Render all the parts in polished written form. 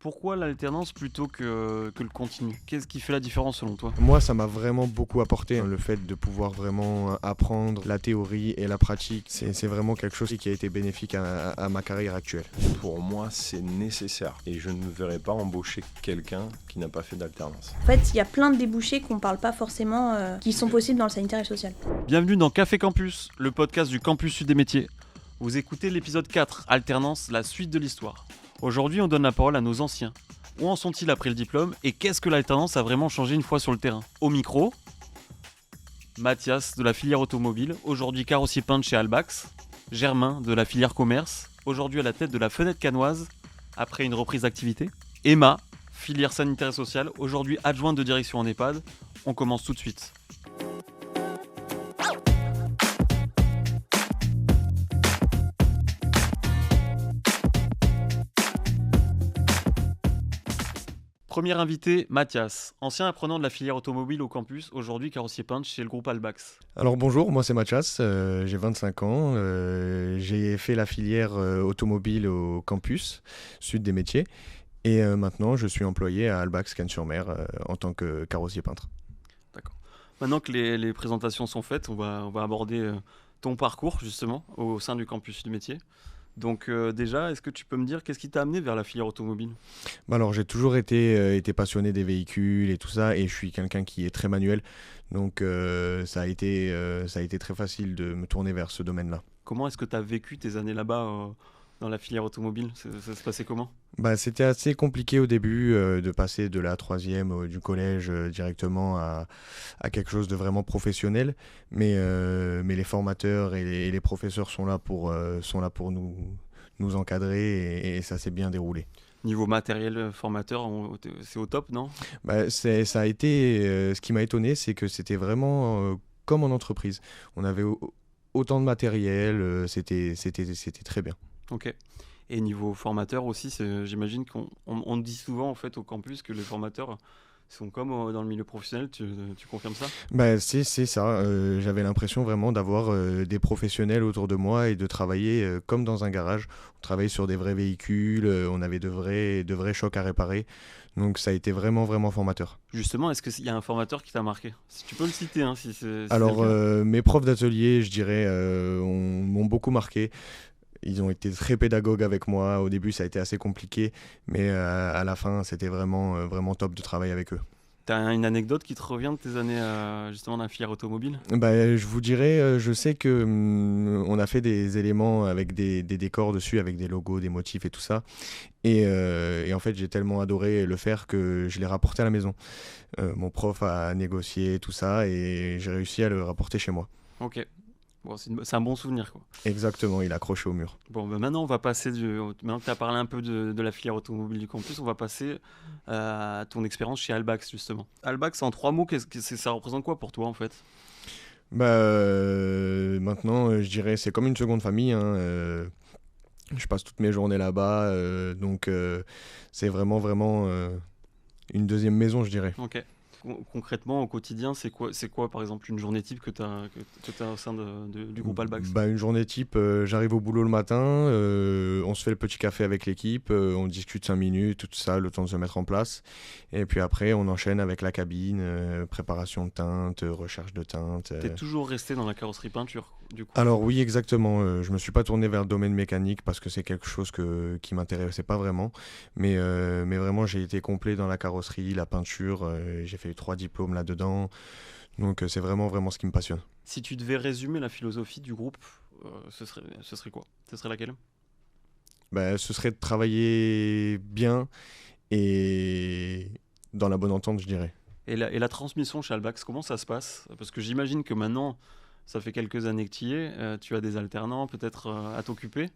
Pourquoi l'alternance plutôt que le continu? Qu'est-ce qui fait la différence selon toi? Moi, ça m'a vraiment beaucoup apporté, le fait de pouvoir vraiment apprendre la théorie et la pratique. C'est vraiment quelque chose qui a été bénéfique à ma carrière actuelle. Pour moi, c'est nécessaire et je ne verrais pas embaucher quelqu'un qui n'a pas fait d'alternance. En fait, il y a plein de débouchés qu'on parle pas forcément, qui sont possibles dans le sanitaire et social. Bienvenue dans Café Campus, le podcast du Campus Sud des métiers. Vous écoutez l'épisode 4, Alternance, la suite de l'histoire. Aujourd'hui, on donne la parole à nos anciens. Où en sont-ils après le diplôme et qu'est-ce que l'alternance a vraiment changé une fois sur le terrain? Au micro, Mathias de la filière automobile, aujourd'hui carrossier peintre chez Albax. Germain de la filière commerce, aujourd'hui à la tête de la Fenêtre Canoise, après une reprise d'activité. Emma, filière sanitaire et sociale, aujourd'hui adjointe de direction en EHPAD. On commence tout de suite. Premier invité, Mathias, ancien apprenant de la filière automobile au campus, aujourd'hui carrossier peintre chez le groupe Albax. Alors bonjour, moi c'est Mathias, j'ai 25 ans, j'ai fait la filière automobile au campus Sud des métiers et maintenant je suis employé à Albax Cannes-sur-Mer en tant que carrossier peintre. D'accord. Maintenant que les présentations sont faites, on va aborder ton parcours justement au sein du campus Sud des métiers. Donc déjà, est-ce que tu peux me dire qu'est-ce qui t'a amené vers la filière automobile? Alors j'ai toujours été passionné des véhicules et tout ça et je suis quelqu'un qui est très manuel, donc ça a été très facile de me tourner vers ce domaine-là. Comment est-ce que tu as vécu tes années là-bas dans la filière automobile? Ça se passait comment? C'était assez compliqué au début de passer de la troisième du collège directement à quelque chose de vraiment professionnel, mais les formateurs et les professeurs sont là pour nous encadrer et ça s'est bien déroulé. Niveau matériel formateur, c'est au top, non? Ça a été ce qui m'a étonné, c'est que c'était vraiment comme en entreprise. On avait autant de matériel, c'était très bien. Ok. Et niveau formateur aussi, j'imagine qu'on dit souvent en fait au campus que les formateurs sont comme dans le milieu professionnel. Tu confirmes ça? C'est ça. J'avais l'impression vraiment d'avoir des professionnels autour de moi et de travailler comme dans un garage. On travaillait sur des vrais véhicules, on avait de vrais chocs à réparer. Donc ça a été vraiment, vraiment formateur. Justement, est-ce qu'il y a un formateur qui t'a marqué? Si tu peux le citer, hein, si c'est Alors, le cas. mes profs d'atelier, je dirais, m'ont beaucoup marqué. Ils ont été très pédagogues avec moi. Au début, ça a été assez compliqué, mais à la fin, c'était vraiment, vraiment top de travailler avec eux. T'as une anecdote qui te revient de tes années justement dans la filière automobile? Je vous dirais, je sais que on a fait des éléments avec des décors dessus, avec des logos, des motifs et tout ça. Et en fait, j'ai tellement adoré le faire que je l'ai rapporté à la maison. Mon prof a négocié tout ça et j'ai réussi à le rapporter chez moi. Ok. Bon, c'est un bon souvenir, quoi. Exactement, il est accroché au mur. Bon, maintenant, on va passer maintenant que tu as parlé un peu de la filière automobile du campus, on va passer à ton expérience chez Albax, justement. Albax, en 3 mots, ça représente quoi pour toi, en fait? Maintenant, je dirais, c'est comme une seconde famille, hein. Je passe toutes mes journées là-bas, donc c'est vraiment, vraiment une deuxième maison, je dirais. Ok. Concrètement, au quotidien, c'est quoi, par exemple, une journée type que tu as au sein du groupe Albax? Une journée type, j'arrive au boulot le matin, on se fait le petit café avec l'équipe, on discute 5 minutes, tout ça, le temps de se mettre en place. Et puis après, on enchaîne avec la cabine, préparation de teinte, recherche de teinte. T'es toujours resté dans la carrosserie peinture, du coup? Alors oui, exactement. Je me suis pas tourné vers le domaine mécanique parce que c'est quelque chose qui m'intéressait pas vraiment. Mais vraiment, j'ai été complet dans la carrosserie, la peinture. J'ai fait 3 diplômes là-dedans. Donc c'est vraiment, vraiment ce qui me passionne. Si tu devais résumer la philosophie du groupe, ce serait quoi? Ce serait laquelle? Ce serait de travailler bien et dans la bonne entente, je dirais. Et la transmission chez Albax, comment ça se passe? Parce que j'imagine que maintenant, ça fait quelques années que tu y es, tu as des alternants peut-être à t'occuper.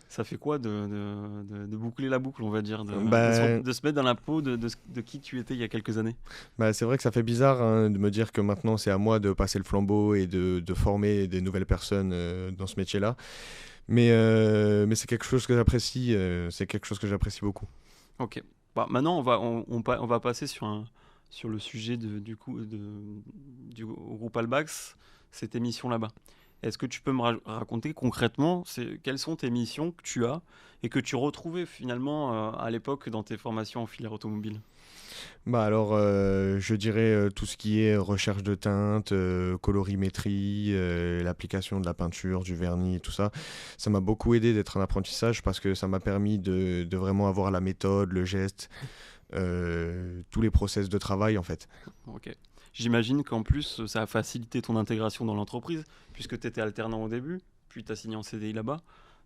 Ça fait quoi de boucler la boucle, on va dire, de se mettre dans la peau de qui tu étais il y a quelques années? C'est vrai que ça fait bizarre, hein, de me dire que maintenant c'est à moi de passer le flambeau et de former des nouvelles personnes dans ce métier-là. Mais c'est quelque chose que j'apprécie, beaucoup. Ok. Maintenant, on va passer sur le sujet du groupe Albax, cette émission là-bas. Est-ce que tu peux me raconter concrètement quelles sont tes missions que tu as et que tu retrouvais finalement à l'époque dans tes formations en filière automobile? Bah alors, je dirais tout ce qui est recherche de teintes, colorimétrie, l'application de la peinture, du vernis et tout ça. Ça m'a beaucoup aidé d'être en apprentissage parce que ça m'a permis de vraiment avoir la méthode, le geste, tous les process de travail en fait. Ok. J'imagine qu'en plus, ça a facilité ton intégration dans l'entreprise, puisque tu étais alternant au début, puis tu as signé en CDI là-bas.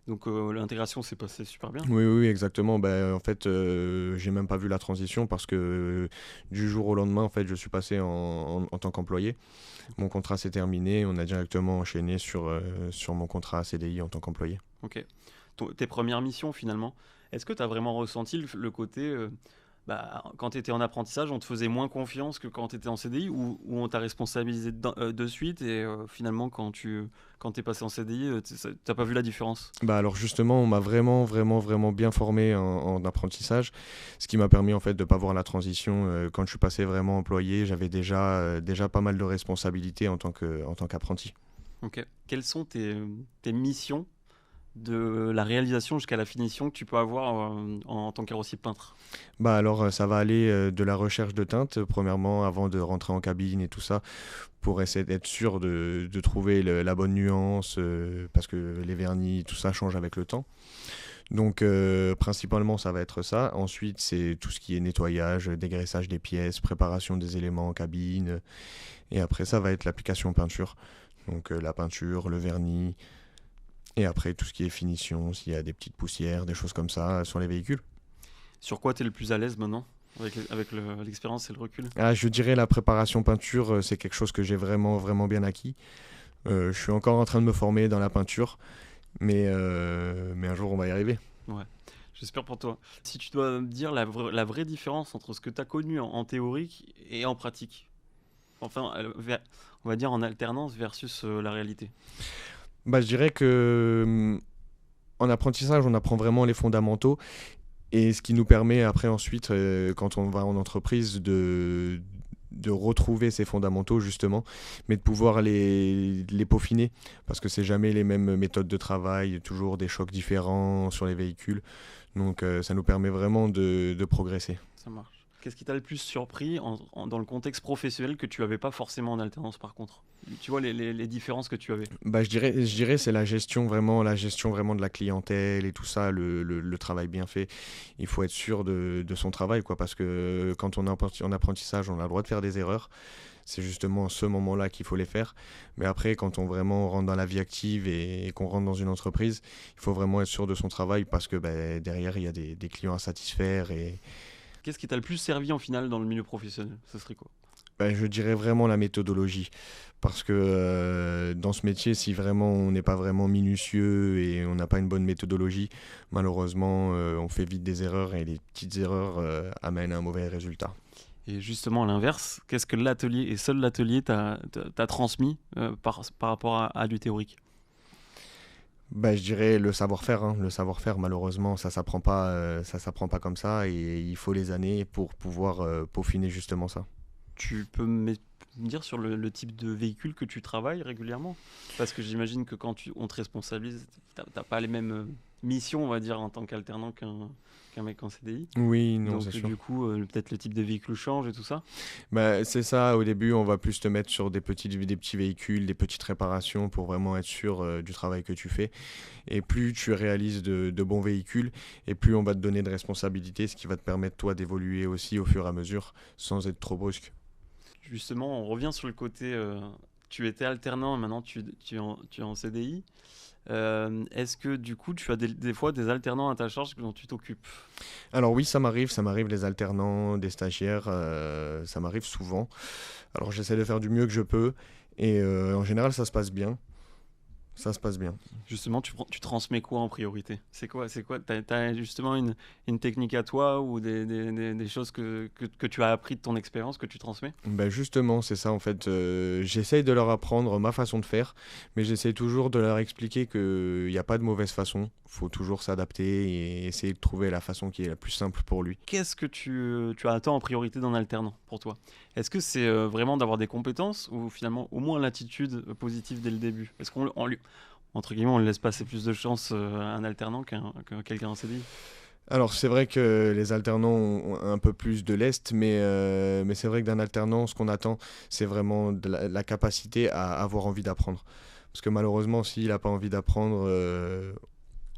Donc l'intégration s'est passée super bien. Oui, oui, oui, exactement. En fait, j'ai même pas vu la transition parce que du jour au lendemain, en fait, je suis passé en tant qu'employé. Mon contrat s'est terminé, on a directement enchaîné sur mon contrat CDI en tant qu'employé. Ok. Tes premières missions finalement, est-ce que tu as vraiment ressenti le côté, quand tu étais en apprentissage, on te faisait moins confiance que quand tu étais en CDI ou on t'a responsabilisé de suite et finalement quand tu es passé en CDI, t'as pas vu la différence? Alors justement, on m'a vraiment, vraiment, vraiment bien formé en apprentissage, ce qui m'a permis en fait de ne pas voir la transition. Quand je suis passé vraiment employé, j'avais déjà pas mal de responsabilités en tant qu'apprenti. Ok. Quelles sont tes missions de la réalisation jusqu'à la finition que tu peux avoir en tant que carrossier peintre? Ça va aller de la recherche de teintes, premièrement, avant de rentrer en cabine et tout ça, pour essayer d'être sûr de trouver la bonne nuance, parce que les vernis, tout ça change avec le temps. Donc principalement ça va être ça. Ensuite c'est tout ce qui est nettoyage, dégraissage des pièces, préparation des éléments en cabine. Et après ça va être l'application peinture. Donc la peinture, le vernis. Et après tout ce qui est finition, s'il y a des petites poussières, des choses comme ça sur les véhicules. Sur quoi tu es le plus à l'aise maintenant avec l'expérience et le recul? Je dirais la préparation peinture, c'est quelque chose que j'ai vraiment, vraiment bien acquis. Je suis encore en train de me former dans la peinture, mais un jour on va y arriver. Ouais, j'espère pour toi. Si tu dois me dire la vraie différence entre ce que tu as connu en théorique et en pratique, enfin, on va dire en alternance versus la réalité. Je dirais que en apprentissage, on apprend vraiment les fondamentaux et ce qui nous permet après ensuite, quand on va en entreprise, de retrouver ces fondamentaux justement, mais de pouvoir les peaufiner parce que c'est jamais les mêmes méthodes de travail, toujours des chocs différents sur les véhicules. Donc ça nous permet vraiment de progresser. Ça marche. Qu'est-ce qui t'a le plus surpris dans le contexte professionnel que tu n'avais pas forcément en alternance par contre? Tu vois les différences que tu avais? Je dirais c'est la gestion vraiment de la clientèle et tout ça, le travail bien fait. Il faut être sûr de son travail, quoi, parce que quand on est en apprentissage, on a le droit de faire des erreurs. C'est justement ce moment-là qu'il faut les faire. Mais après, quand on vraiment rentre dans la vie active et qu'on rentre dans une entreprise, il faut vraiment être sûr de son travail parce que derrière, il y a des clients à satisfaire. Qu'est-ce qui t'a le plus servi en finale dans le milieu professionnel? Ce serait quoi? Je dirais vraiment la méthodologie. Parce que dans ce métier, si vraiment on n'est pas vraiment minutieux et on n'a pas une bonne méthodologie, malheureusement, on fait vite des erreurs et les petites erreurs amènent à un mauvais résultat. Et justement, à l'inverse, qu'est-ce que l'atelier et seul l'atelier t'a transmis par rapport à du théorique? Je dirais le savoir-faire. Le savoir-faire, malheureusement, ça s'apprend pas comme ça et il faut les années pour pouvoir peaufiner justement ça. Tu peux me dire sur le type de véhicule que tu travailles régulièrement? Parce que j'imagine que quand on te responsabilise, t'as pas les mêmes missions, on va dire, en tant qu'alternant qu'un mec en CDI. Oui, non, Donc c'est sûr. du coup, peut-être le type de véhicule change et tout ça. C'est ça, au début, on va plus te mettre sur des petits véhicules, des petites réparations pour vraiment être sûr du travail que tu fais. Et plus tu réalises de bons véhicules, et plus on va te donner de responsabilités, ce qui va te permettre, toi, d'évoluer aussi au fur et à mesure, sans être trop brusque. Justement, on revient sur le côté, tu étais alternant, maintenant tu es en CDI. Est-ce que du coup tu as des fois des alternants à ta charge dont tu t'occupes? Alors oui, ça m'arrive les alternants, des stagiaires, ça m'arrive souvent. Alors j'essaie de faire du mieux que je peux, et en général ça se passe bien. Ça se passe bien. Justement, tu transmets quoi en priorité? C'est quoi? T'as justement une technique à toi ou des choses que tu as appris de ton expérience que tu transmets? Ben justement, c'est ça en fait. J'essaye de leur apprendre ma façon de faire, mais j'essaye toujours de leur expliquer qu'il n'y a pas de mauvaise façon. Il faut toujours s'adapter et essayer de trouver la façon qui est la plus simple pour lui. Qu'est-ce que tu attends en priorité d'un alternant pour toi? Est-ce que c'est vraiment d'avoir des compétences ou finalement au moins l'attitude positive dès le début? Est-ce qu'on lui, entre guillemets, on lui laisse passer plus de chance à un alternant qu'à quelqu'un en CDI? Alors c'est vrai que les alternants ont un peu plus de lest, mais c'est vrai que d'un alternant, ce qu'on attend, c'est vraiment de la capacité à avoir envie d'apprendre. Parce que malheureusement, s'il n'a pas envie d'apprendre,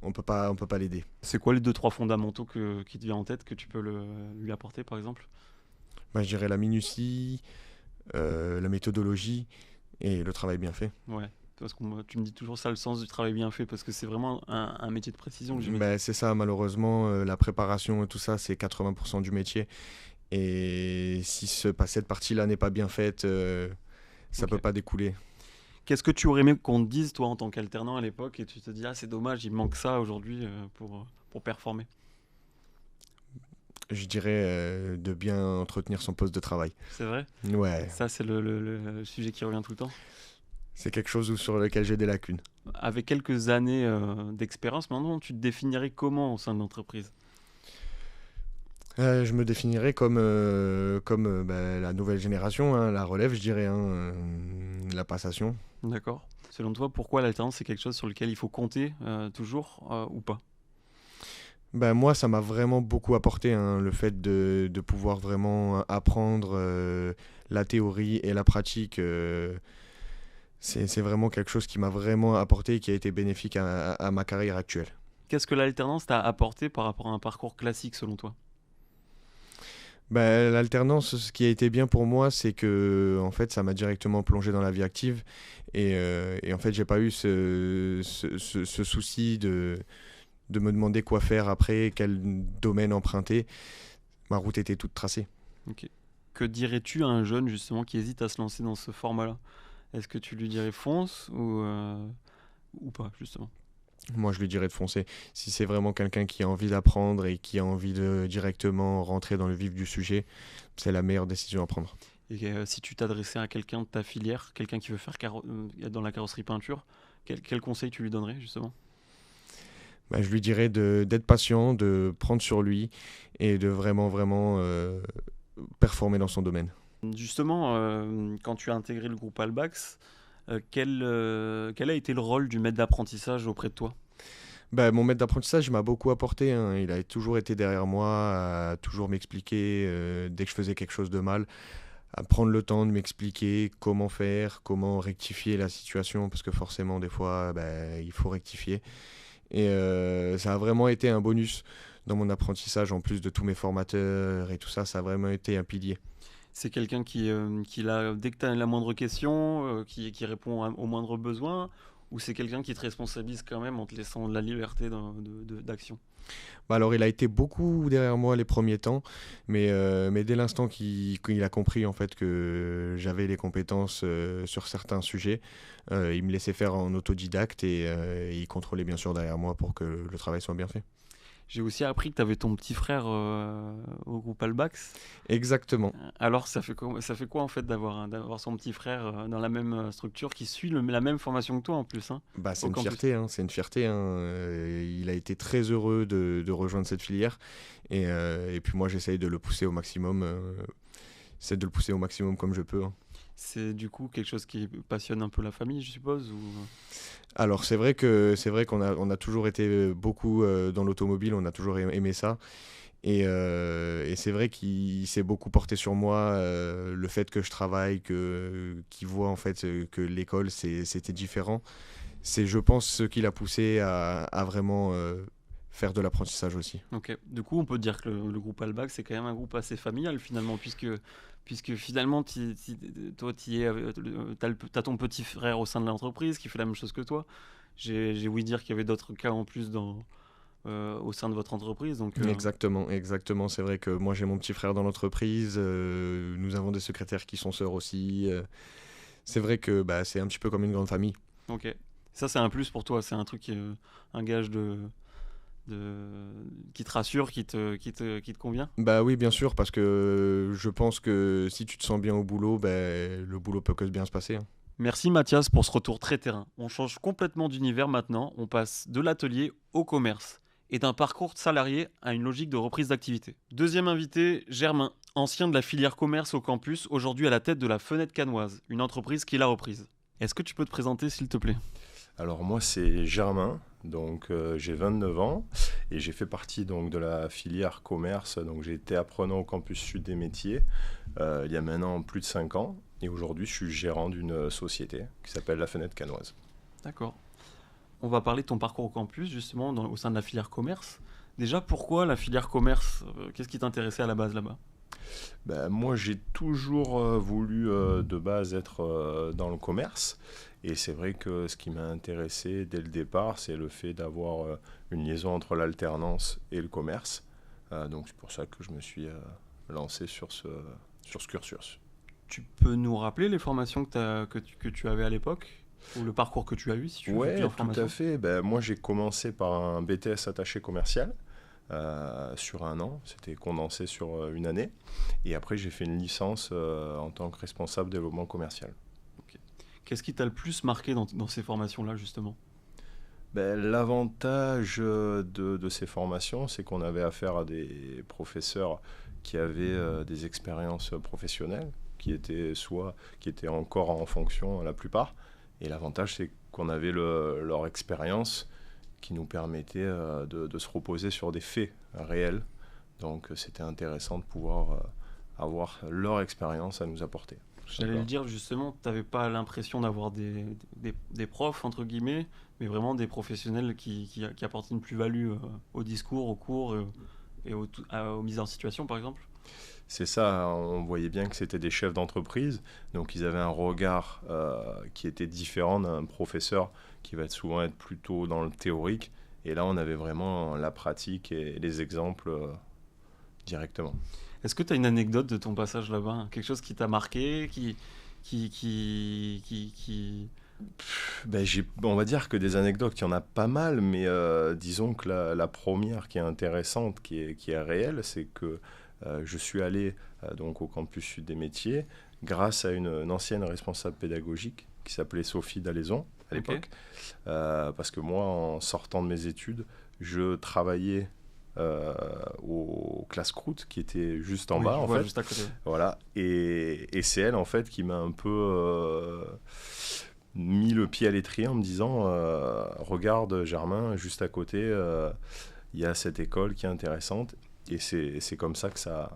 on peut pas l'aider. C'est quoi les 2-3 fondamentaux qui te viennent en tête que tu peux lui apporter par exemple? Bah, je dirais la minutie, la méthodologie et le travail bien fait. Ouais, parce que tu me dis toujours ça, le sens du travail bien fait, parce que c'est vraiment un métier de précision que j'imagine. Bah, c'est ça, malheureusement, la préparation et tout ça, c'est 80% du métier. Et si cette partie-là n'est pas bien faite, ça Ok. peut pas découler. Qu'est-ce que tu aurais aimé qu'on te dise, toi, en tant qu'alternant à l'époque, et tu te dis, ah, c'est dommage, il me manque ça aujourd'hui pour performer? Je dirais de bien entretenir son poste de travail. C'est vrai? Ouais, Ça, c'est le sujet qui revient tout le temps. c'est quelque chose sur lequel j'ai des lacunes. Avec quelques années d'expérience, maintenant, tu te définirais comment au sein de l'entreprise? Je me définirais comme, bah, la nouvelle génération, hein, la relève, je dirais, hein, la passation. D'accord. Selon toi, pourquoi l'alternance, c'est quelque chose sur lequel il faut compter toujours ou pas? Ben, moi, ça m'a vraiment beaucoup apporté, hein, le fait de pouvoir vraiment apprendre la théorie et la pratique. C'est vraiment quelque chose qui m'a vraiment apporté et qui a été bénéfique à ma carrière actuelle. Qu'est-ce que l'alternance t'a apporté par rapport à un parcours classique, selon toi? Ben, l'alternance, ce qui a été bien pour moi, c'est que en fait, ça m'a directement plongé dans la vie active. Et en fait, j'ai pas eu ce souci de me demander quoi faire après, quel domaine emprunter. Ma route était toute tracée. Ok. Que dirais-tu à un jeune, justement, qui hésite à se lancer dans ce format-là? Est-ce que tu lui dirais fonce ou pas, justement? Moi, je lui dirais de foncer. Si c'est vraiment quelqu'un qui a envie d'apprendre et qui a envie de directement rentrer dans le vif du sujet, c'est la meilleure décision à prendre. Et si tu t'adressais à quelqu'un de ta filière, quelqu'un qui veut faire dans la carrosserie peinture, quel conseil tu lui donnerais, justement? Bah, je lui dirais d'être patient, de prendre sur lui et de vraiment, vraiment performer dans son domaine. Justement, quand tu as intégré le groupe Albax, quel a été le rôle du maître d'apprentissage auprès de toi? Bah, mon maître d'apprentissage m'a beaucoup apporté, hein. Il a toujours été derrière moi, à toujours m'expliquer dès que je faisais quelque chose de mal, à prendre le temps de m'expliquer comment faire, comment rectifier la situation, parce que forcément, des fois, bah, il faut rectifier. Et ça a vraiment été un bonus dans mon apprentissage, en plus de tous mes formateurs et tout ça, ça a vraiment été un pilier. C'est quelqu'un dès que tu as la moindre question, qui répond au moindre besoin, ou c'est quelqu'un qui te responsabilise quand même en te laissant de la liberté d'action? Bah alors, il a été beaucoup derrière moi les premiers temps, mais dès l'instant qu'il a compris en fait que j'avais les compétences sur certains sujets, il me laissait faire en autodidacte et il contrôlait bien sûr derrière moi pour que le travail soit bien fait. J'ai aussi appris que tu avais ton petit frère au groupe Albax. Exactement. Alors, ça fait quoi en fait d'avoir son petit frère dans la même structure qui suit la même formation que toi en plus, hein, Bah, c'est au une campus? fierté, hein, c'est une fierté, hein. Il a été très heureux de rejoindre cette filière et puis moi j'essaye de le pousser au maximum, c'est de le pousser au maximum comme je peux, hein. C'est du coup quelque chose qui passionne un peu la famille, je suppose, ou... Alors c'est vrai qu'on a toujours été beaucoup dans l'automobile, on a toujours aimé ça. Et c'est vrai qu'il s'est beaucoup porté sur moi, le fait que je travaille, qu'il voit en fait que l'école c'était différent. C'est, je pense, ce qui l'a poussé à vraiment faire de l'apprentissage aussi. Ok. Du coup, on peut dire que le groupe Albax, c'est quand même un groupe assez familial finalement, puisque finalement, toi, t'as ton petit frère au sein de l'entreprise qui fait la même chose que toi. J'ai ouï dire qu'il y avait d'autres cas en plus au sein de votre entreprise. Donc, Exactement. C'est vrai que moi j'ai mon petit frère dans l'entreprise, nous avons des secrétaires qui sont sœurs aussi. C'est vrai que bah, c'est un petit peu comme une grande famille. ok. Ça, c'est un plus pour toi, c'est un truc, un gage qui te rassure, qui te convient. Bah oui, bien sûr, parce que je pense que si tu te sens bien au boulot, le boulot peut que bien se passer, hein. Merci Mathias pour ce retour très terrain. On change complètement d'univers maintenant, on passe de l'atelier au commerce et d'un parcours salarié à une logique de reprise d'activité. Deuxième invité, Germain, ancien de la filière commerce au campus, aujourd'hui à la tête de la Fenêtre Canoise, une entreprise qu'il a reprise. Est-ce que tu peux te présenter s'il te plaît ? Alors moi c'est Germain, donc j'ai 29 ans et j'ai fait partie donc de la filière commerce, donc j'ai été apprenant au campus sud des métiers il y a maintenant plus de 5 ans et aujourd'hui je suis gérant d'une société qui s'appelle la Fenêtre Canoise. D'accord. On va parler de ton parcours au campus justement au sein de la filière commerce. Déjà pourquoi la filière commerce ? Qu'est-ce qui t'intéressait à la base là-bas ? Moi j'ai toujours voulu de base être dans le commerce. Et c'est vrai que ce qui m'a intéressé dès le départ, c'est le fait d'avoir une liaison entre l'alternance et le commerce. Donc c'est pour ça que je me suis lancé sur ce cursus. Tu peux nous rappeler les formations que tu avais à l'époque ? Ou le parcours que tu as eu si tu veux Oui, plusieurs tout formations ? à fait. Moi j'ai commencé par un BTS attaché commercial sur 1 an. C'était condensé sur 1 année. Et après j'ai fait une licence en tant que responsable développement commercial. Qu'est-ce qui t'a le plus marqué dans ces formations-là, justement ? L'avantage de ces formations, c'est qu'on avait affaire à des professeurs qui avaient des expériences professionnelles, qui étaient encore en fonction la plupart. Et l'avantage, c'est qu'on avait leur expérience qui nous permettait de se reposer sur des faits réels. Donc c'était intéressant de pouvoir avoir leur expérience à nous apporter. J'allais le dire justement, tu n'avais pas l'impression d'avoir des profs, entre guillemets, mais vraiment des professionnels qui apportent une plus-value au discours, aux cours et aux mises en situation, par exemple. C'est ça, on voyait bien que c'était des chefs d'entreprise, donc ils avaient un regard qui était différent d'un professeur qui va souvent être plutôt dans le théorique. Et là, on avait vraiment la pratique et les exemples directement. Est-ce que tu as une anecdote de ton passage là-bas ? Quelque chose qui t'a marqué, On va dire que des anecdotes, il y en a pas mal, mais disons que la première qui est intéressante, qui est réelle, c'est que je suis allé donc au campus sud des métiers grâce à une ancienne responsable pédagogique qui s'appelait Sophie Dalaison à l'époque. Parce que moi, en sortant de mes études, je travaillais aux classes croûte qui était juste en bas en fait, juste à côté. Voilà, et c'est elle en fait qui m'a un peu mis le pied à l'étrier en me disant regarde Germain, juste à côté il y a cette école qui est intéressante, et c'est comme ça que ça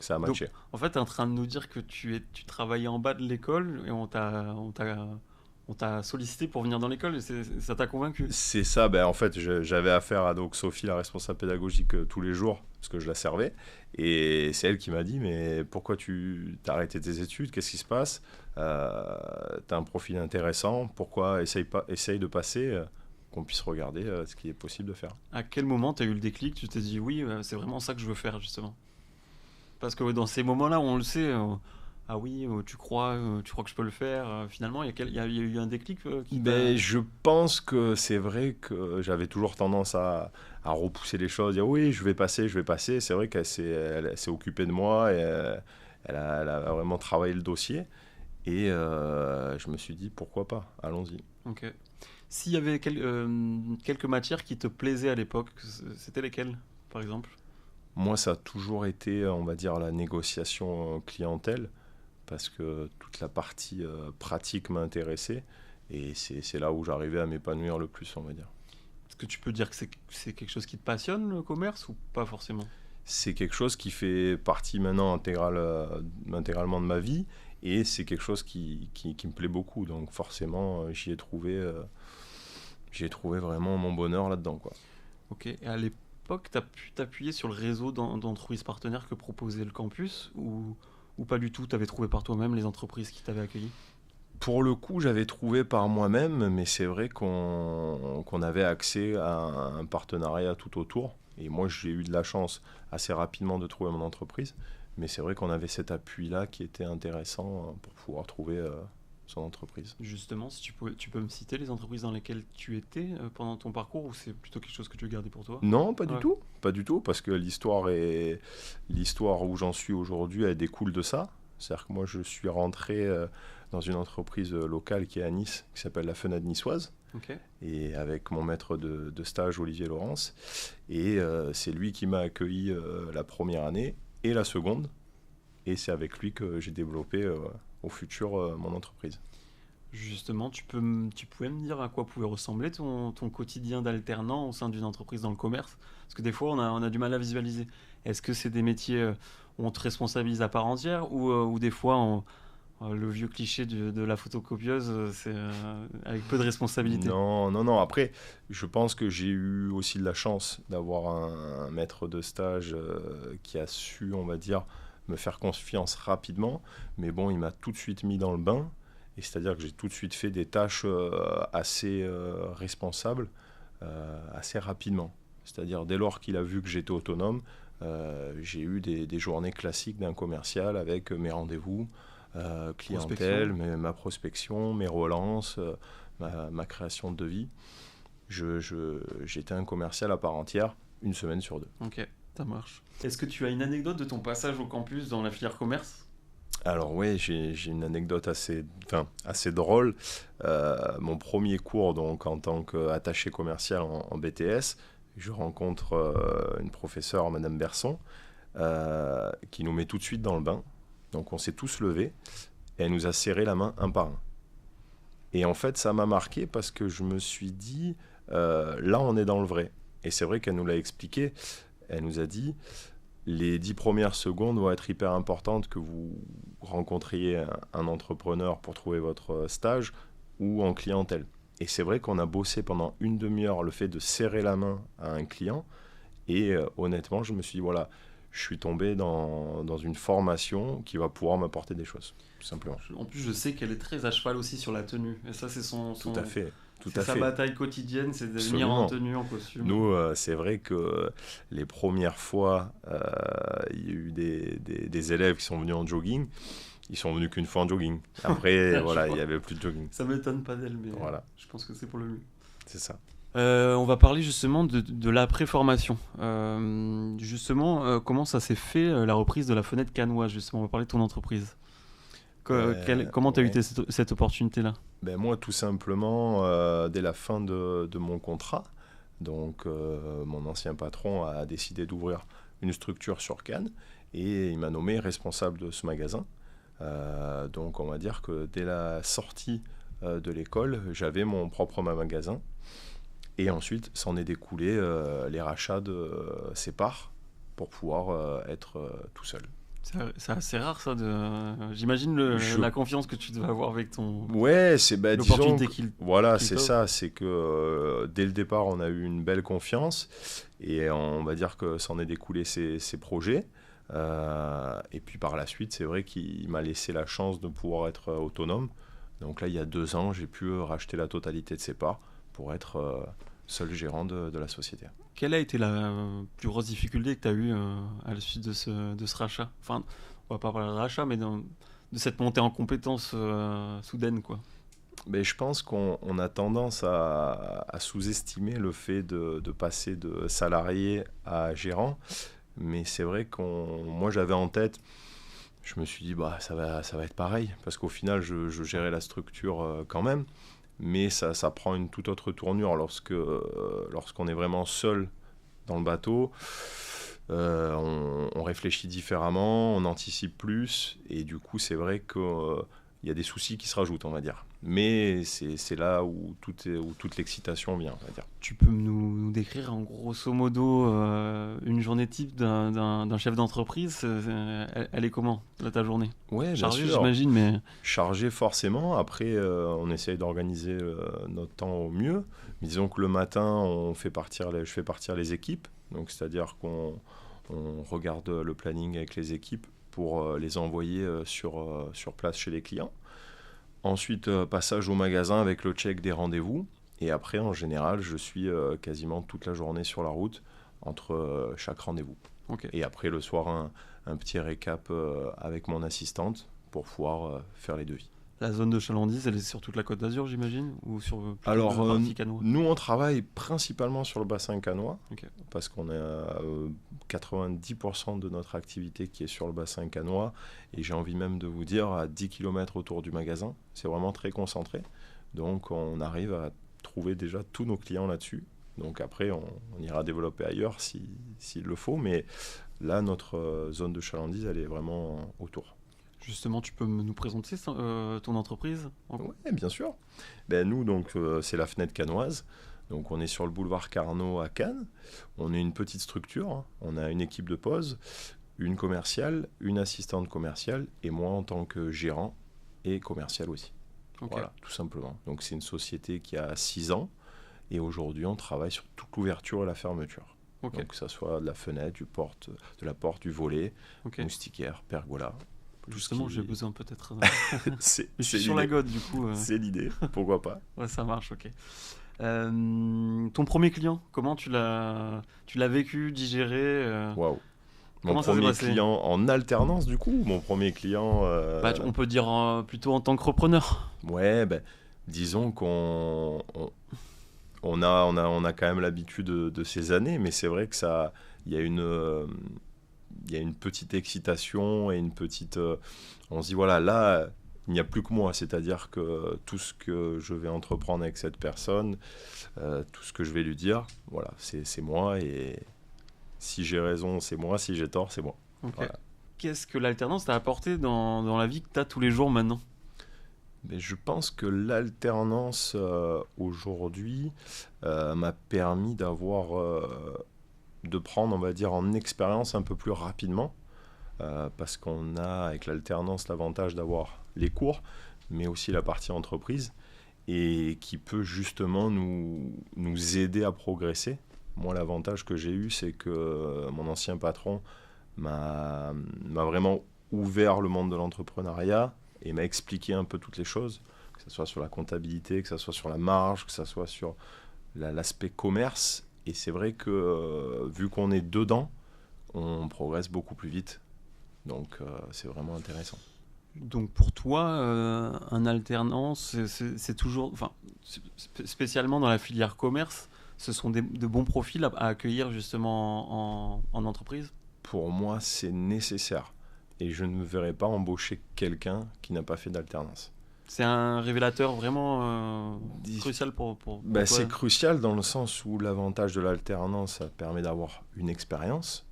a matché. Donc, en fait, tu es en train de nous dire que tu travaillais en bas de l'école et on t'a sollicité pour venir dans l'école, et ça t'a convaincu ? C'est ça, en fait j'avais affaire à donc Sophie, la responsable pédagogique, tous les jours, parce que je la servais, et c'est elle qui m'a dit mais pourquoi t'as arrêté tes études, qu'est-ce qui se passe, t'as un profil intéressant, pourquoi essaye de passer, qu'on puisse regarder ce qui est possible de faire. À quel moment t'as eu le déclic, tu t'es dit oui, c'est vraiment ça que je veux faire justement ? Parce que dans ces moments-là, on le sait, ah oui, tu crois que je peux le faire, finalement, il y a eu un déclic Je pense que c'est vrai que j'avais toujours tendance à repousser les choses, dire oui, je vais passer. C'est vrai qu'elle s'est occupée de moi, et elle a vraiment travaillé le dossier, et je me suis dit pourquoi pas, allons-y. Ok. S'il y avait quelques matières qui te plaisaient à l'époque, c'était lesquelles, par exemple ? Moi, ça a toujours été, on va dire, la négociation clientèle, parce que toute la partie pratique m'a intéressé, et c'est là où j'arrivais à m'épanouir le plus, on va dire. Est-ce que tu peux dire que c'est quelque chose qui te passionne, le commerce, ou pas forcément ? C'est quelque chose qui fait partie maintenant intégralement de ma vie, et c'est quelque chose qui me plaît beaucoup, donc forcément j'y ai trouvé vraiment mon bonheur là-dedans, quoi. Ok, et à l'époque, tu as pu t'appuyer sur le réseau d'entreprises partenaires que proposait le campus, ou pas du tout, tu avais trouvé par toi-même les entreprises qui t'avaient accueilli ? Pour le coup, j'avais trouvé par moi-même, mais c'est vrai qu'on avait accès à un partenariat tout autour. Et moi, j'ai eu de la chance assez rapidement de trouver mon entreprise. Mais c'est vrai qu'on avait cet appui-là qui était intéressant pour pouvoir trouver son entreprise. Justement, si tu peux me citer les entreprises dans lesquelles tu étais pendant ton parcours, ou c'est plutôt quelque chose que tu veux garder pour toi? Non, pas Ouais. du tout, parce que l'histoire où j'en suis aujourd'hui, elle découle de ça. C'est-à-dire que moi, je suis rentré dans une entreprise locale qui est à Nice, qui s'appelle la Fenêtre Niçoise, Ok. et avec mon maître de stage, Olivier Laurence. Et c'est lui qui m'a accueilli la première année et la seconde. Et c'est avec lui que j'ai développé au futur mon entreprise. Justement, tu pouvais me dire à quoi pouvait ressembler ton quotidien d'alternant au sein d'une entreprise dans le commerce? Parce que des fois, on a du mal à visualiser. Est-ce que c'est des métiers où on te responsabilise à part entière, ou des fois, le vieux cliché de la photocopieuse, c'est avec peu de responsabilité? Non. Après, je pense que j'ai eu aussi de la chance d'avoir un maître de stage qui a su, on va dire, me faire confiance rapidement. Mais bon, il m'a tout de suite mis dans le bain. Et c'est-à-dire que j'ai tout de suite fait des tâches assez responsables, assez rapidement. C'est-à-dire, dès lors qu'il a vu que j'étais autonome, j'ai eu des journées classiques d'un commercial avec mes rendez-vous, clientèle, ma prospection, mes relances, ma création de devis. J'étais un commercial à part entière, une semaine sur deux. Ok, ça marche. Est-ce que tu as une anecdote de ton passage au campus dans la filière commerce? Alors oui, j'ai une anecdote assez drôle. Mon premier cours donc, en tant qu'attaché commercial en BTS, je rencontre une professeure, Madame Berson, qui nous met tout de suite dans le bain. Donc on s'est tous levés et elle nous a serré la main un par un. Et en fait, ça m'a marqué parce que je me suis dit, là on est dans le vrai. Et c'est vrai qu'elle nous l'a expliqué. Elle nous a dit, les 10 premières secondes vont être hyper importantes, que vous rencontriez un entrepreneur pour trouver votre stage ou en clientèle. Et c'est vrai qu'on a bossé pendant une demi-heure le fait de serrer la main à un client. Et honnêtement, je me suis dit, voilà, je suis tombé dans une formation qui va pouvoir m'apporter des choses, tout simplement. En plus, je sais qu'elle est très à cheval aussi sur la tenue. Et ça, c'est Tout à fait. C'est sa bataille quotidienne, c'est de venir en tenue, en costume. Nous, c'est vrai que les premières fois, il y a eu des élèves qui sont venus en jogging. Ils sont venus qu'une fois en jogging. Après, voilà, il n'y avait plus de jogging. Ça m'étonne pas d'elle, mais voilà. Je pense que c'est pour le mieux. C'est ça. On va parler justement de l'après-formation. Comment ça s'est fait, la reprise de la Fenêtre Canoise, justement? On va parler de ton entreprise. Comment tu as eu cette opportunité-là? Moi, tout simplement, dès la fin de mon contrat, donc mon ancien patron a décidé d'ouvrir une structure sur Cannes et il m'a nommé responsable de ce magasin. Donc on va dire que dès la sortie de l'école, j'avais mon propre magasin. Et ensuite, s'en est découlé les rachats de ses parts pour pouvoir être tout seul. C'est assez rare ça. J'imagine la confiance que tu devais avoir avec ton. Ouais, c'est l'opportunité voilà, c'est ça. C'est que dès le départ, on a eu une belle confiance et on va dire que s'en est découlé ces projets. Et puis par la suite, c'est vrai qu'il m'a laissé la chance de pouvoir être autonome. Donc là, il y a 2 ans, j'ai pu racheter la totalité de ses parts pour être seul gérant de la société. Quelle a été la plus grosse difficulté que tu as eue à la suite de ce rachat? Enfin, on va pas parler de rachat, mais de cette montée en compétences soudaine, quoi. Mais je pense qu'on a tendance à sous-estimer le fait de passer de salarié à gérant. Mais c'est vrai moi j'avais en tête, je me suis dit, ça va être pareil. Parce qu'au final, je gérais la structure quand même. Mais ça prend une toute autre tournure lorsqu'on est vraiment seul dans le bateau. On réfléchit différemment, on anticipe plus, et du coup, c'est vrai qu'il y a des soucis qui se rajoutent, on va dire. Mais c'est là où toute l'excitation vient, on va dire. Tu peux nous décrire en grosso modo une journée type d'un chef d'entreprise? Elle est comment, ta journée? Ouais, chargée, bien sûr. J'imagine, mais chargée forcément. Après, on essaye d'organiser notre temps au mieux. Mais disons que le matin, je fais partir les équipes. Donc, c'est-à-dire qu'on regarde le planning avec les équipes pour les envoyer sur place chez les clients. Ensuite, passage au magasin avec le check des rendez-vous. Et après, en général, je suis quasiment toute la journée sur la route entre chaque rendez-vous. Okay. Et après, le soir, un petit récap avec mon assistante pour pouvoir faire les devis. La zone de chalandise, elle est sur toute la Côte d'Azur, j'imagine, ou sur Alors, la partie cannois? nous, on travaille principalement sur le bassin cannois, Ok. parce qu'on a 90% de notre activité qui est sur le bassin cannois, et j'ai envie même de vous dire à 10 km autour du magasin. C'est vraiment très concentré. Donc, on arrive à trouver déjà tous nos clients là-dessus. Donc après, on ira développer ailleurs s'il le faut, mais là, notre zone de chalandise, elle est vraiment autour. Justement, tu peux nous présenter ton entreprise? Oui, bien sûr. Ben, nous, donc, c'est la Fenêtre Cannoise. Donc, on est sur le boulevard Carnot à Cannes. On est une petite structure, hein. On a une équipe de pose, une commerciale, une assistante commerciale et moi en tant que gérant et commercial aussi. Ok. Voilà, tout simplement. Donc, c'est une société qui a 6 ans et aujourd'hui, on travaille sur toute l'ouverture et la fermeture. Ok. Donc, que ce soit de la fenêtre, de la porte, du volet, Ok. moustiquaire, pergola. tout ce Justement, qui- j'ai besoin peut-être. C'est Je suis c'est sur la l'idée. gode, du coup. C'est l'idée, pourquoi pas. Ouais, ça marche, ok. Ton premier client, comment tu l'as vécu, digéré Waouh. Mon Comment ça s'est premier passé? client en alternance, du coup, mon premier client. On peut dire plutôt en tant que repreneur. Ouais, ben, disons qu'on a quand même l'habitude de ces années, mais c'est vrai que il y a une petite excitation et une petite. On se dit voilà, là, il n'y a plus que moi, c'est-à-dire que tout ce que je vais entreprendre avec cette personne, tout ce que je vais lui dire, voilà, c'est moi et si j'ai raison, c'est moi, si j'ai tort, c'est moi. Ok. Voilà. Qu'est-ce que l'alternance t'a apporté dans la vie que tu as tous les jours maintenant? Mais je pense que l'alternance aujourd'hui m'a permis de prendre, on va dire, en expérience un peu plus rapidement, parce qu'on a avec l'alternance l'avantage d'avoir les cours, mais aussi la partie entreprise, et qui peut justement nous aider à progresser. Moi, l'avantage que j'ai eu, c'est que mon ancien patron m'a vraiment ouvert le monde de l'entrepreneuriat et m'a expliqué un peu toutes les choses, que ce soit sur la comptabilité, que ce soit sur la marge, que ce soit sur l'aspect commerce. Et c'est vrai que vu qu'on est dedans, on progresse beaucoup plus vite. Donc c'est vraiment intéressant. Donc pour toi, un alternance, c'est toujours, enfin, spécialement dans la filière commerce, ce sont de bons profils à accueillir justement en entreprise? Pour moi, c'est nécessaire. Et je ne me verrais pas embaucher quelqu'un qui n'a pas fait d'alternance. C'est un révélateur vraiment crucial pour toi. C'est crucial dans le sens où l'avantage de l'alternance, ça permet d'avoir une expérience.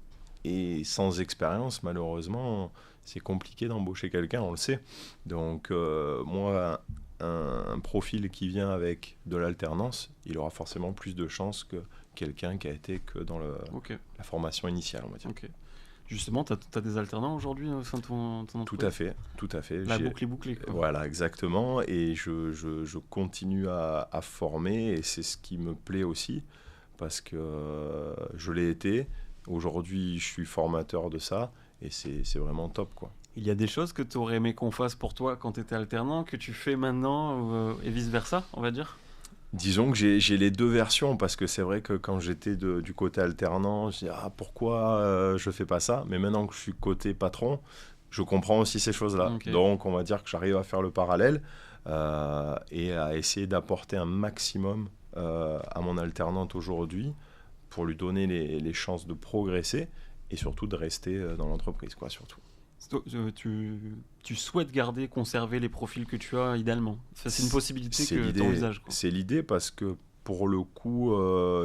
Et sans expérience, malheureusement, c'est compliqué d'embaucher quelqu'un, on le sait. Donc moi, un profil qui vient avec de l'alternance, il aura forcément plus de chances que quelqu'un qui a été que dans la formation initiale, on va dire. Ok. Justement, tu as des alternants aujourd'hui au sein de ton entreprise? Tout à fait. La boucle est bouclée, quoi. Voilà, exactement. Et je continue à former et c'est ce qui me plaît aussi parce que je l'ai été. Aujourd'hui, je suis formateur de ça et c'est vraiment top, quoi. Il y a des choses que tu aurais aimé qu'on fasse pour toi quand tu étais alternant, que tu fais maintenant et vice-versa, on va dire? Disons que j'ai les deux versions parce que c'est vrai que quand j'étais du côté alternant, je dis pourquoi je fais pas ça, mais maintenant que je suis côté patron, je comprends aussi ces choses-là. Okay. Donc on va dire que j'arrive à faire le parallèle et à essayer d'apporter un maximum à mon alternante aujourd'hui pour lui donner les chances de progresser et surtout de rester dans l'entreprise, quoi, surtout. Tu souhaites conserver les profils que tu as idéalement. C'est une possibilité que tu envisages. C'est l'idée parce que pour le coup,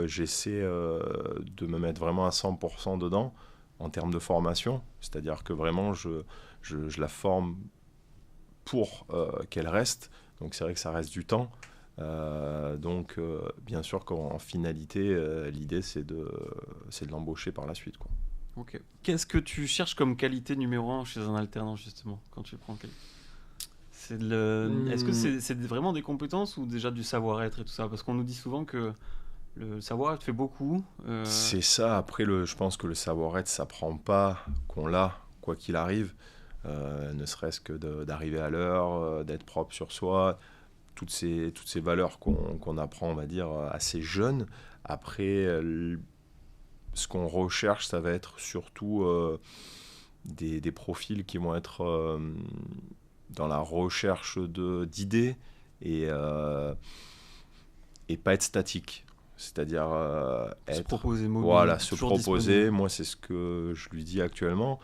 j'essaie de me mettre vraiment à 100% dedans en termes de formation. C'est-à-dire que vraiment, je la forme pour qu'elle reste. Donc c'est vrai que ça reste du temps. Donc bien sûr qu'en finalité, l'idée c'est de l'embaucher par la suite, quoi. Ok. Qu'est-ce que tu cherches comme qualité numéro 1 chez un alternant, justement, quand tu prends quelqu'un? Est-ce que c'est vraiment des compétences ou déjà du savoir-être et tout ça? Parce qu'on nous dit souvent que le savoir-être fait beaucoup. C'est ça. Après, je pense que le savoir-être, ça prend pas qu'on l'a, quoi qu'il arrive. Ne serait-ce que d'arriver à l'heure, d'être propre sur soi. Toutes ces valeurs qu'on apprend, on va dire, assez jeune. Après... ce qu'on recherche, ça va être surtout des profils qui vont être dans la recherche d'idées et pas être statique. C'est-à-dire Se proposer mobile. Voilà, se toujours proposer. disponible. Moi, c'est ce que je lui dis actuellement.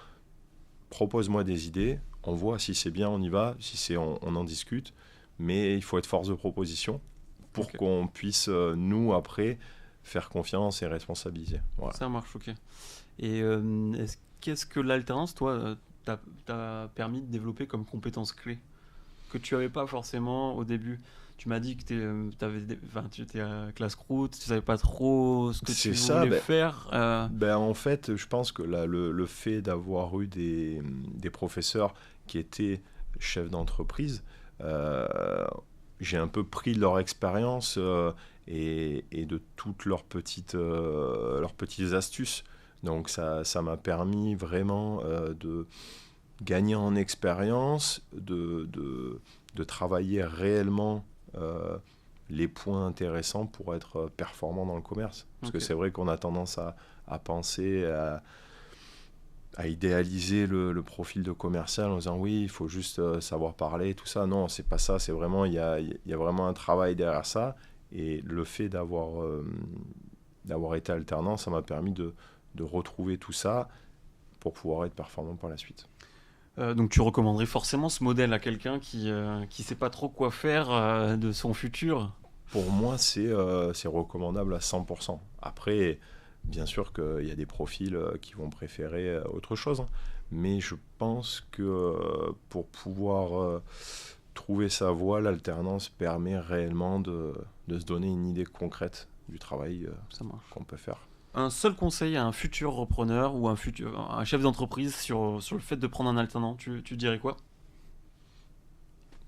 Propose-moi des idées. On voit si c'est bien, on y va. Si c'est, on en discute. Mais il faut être force de proposition pour Ok. qu'on puisse, nous, après, faire confiance et responsabiliser. Voilà. Ça marche, ok. Et qu'est-ce que l'alternance, toi, t'a permis de développer comme compétence clé que tu n'avais pas forcément au début? Tu m'as dit que tu étais à classe croûte, tu savais pas trop ce que C'est tu ça, voulais ben- faire. En fait, je pense que le fait d'avoir eu des professeurs qui étaient chefs d'entreprise, j'ai un peu pris de leur expérience et de toutes leurs petites astuces. Donc ça m'a permis vraiment de gagner en expérience, de travailler réellement les points intéressants pour être performant dans le commerce. Parce que Ok. c'est vrai qu'on a tendance à penser, à idéaliser le profil de commercial en disant oui, il faut juste savoir parler, tout ça. Non, c'est pas ça, c'est vraiment, il y a vraiment un travail derrière ça. Et le fait d'avoir été alternant, ça m'a permis de retrouver tout ça pour pouvoir être performant par la suite. Donc tu recommanderais forcément ce modèle à quelqu'un qui sait pas trop quoi faire de son futur? Pour moi, c'est recommandable à 100%. Après, bien sûr qu'il y a des profils qui vont préférer autre chose, hein. Mais je pense que pour pouvoir trouver sa voie, l'alternance permet réellement de se donner une idée concrète du travail Ça marche. qu'on peut faire. Un seul conseil à un futur repreneur ou un chef d'entreprise sur le fait de prendre un alternant, tu dirais quoi?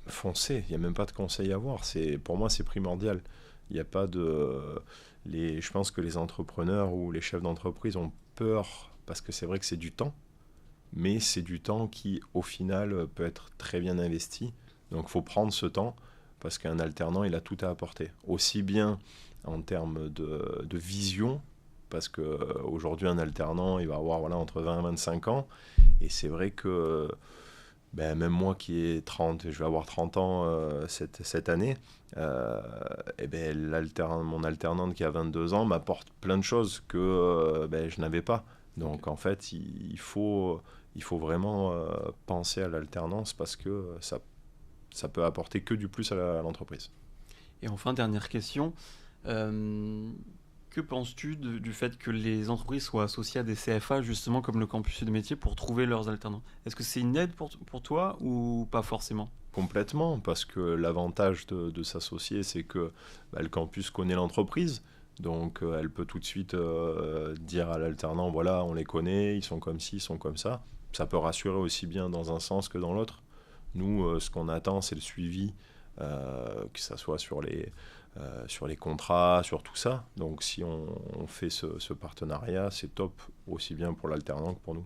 Foncez, il n'y a même pas de conseil à avoir. Pour moi, c'est primordial. Il n'y a pas de... je pense que les entrepreneurs ou les chefs d'entreprise ont peur parce que c'est vrai que c'est du temps, mais c'est du temps qui, au final, peut être très bien investi. Donc, il faut prendre ce temps parce qu'un alternant, il a tout à apporter. Aussi bien en termes de vision, parce qu'aujourd'hui, un alternant, il va avoir entre 20 et 25 ans. Et c'est vrai que même moi qui ai 30, je vais avoir 30 ans cette année, mon alternante qui a 22 ans m'apporte plein de choses que je n'avais pas. Donc en fait, il faut vraiment penser à l'alternance parce que ça peut apporter que du plus à l'entreprise. Et enfin, dernière question, que penses-tu du fait que les entreprises soient associées à des CFA, justement comme le campus de métier, pour trouver leurs alternants? Est-ce que c'est une aide pour toi ou pas forcément? Complètement, parce que l'avantage de s'associer, c'est que le campus connaît l'entreprise, donc elle peut tout de suite dire à l'alternant, voilà, on les connaît, ils sont comme ci, ils sont comme ça. Ça peut rassurer aussi bien dans un sens que dans l'autre. Nous, ce qu'on attend, c'est le suivi, que ça soit sur les contrats, sur tout ça. Donc si on fait ce partenariat, c'est top, aussi bien pour l'alternant que pour nous.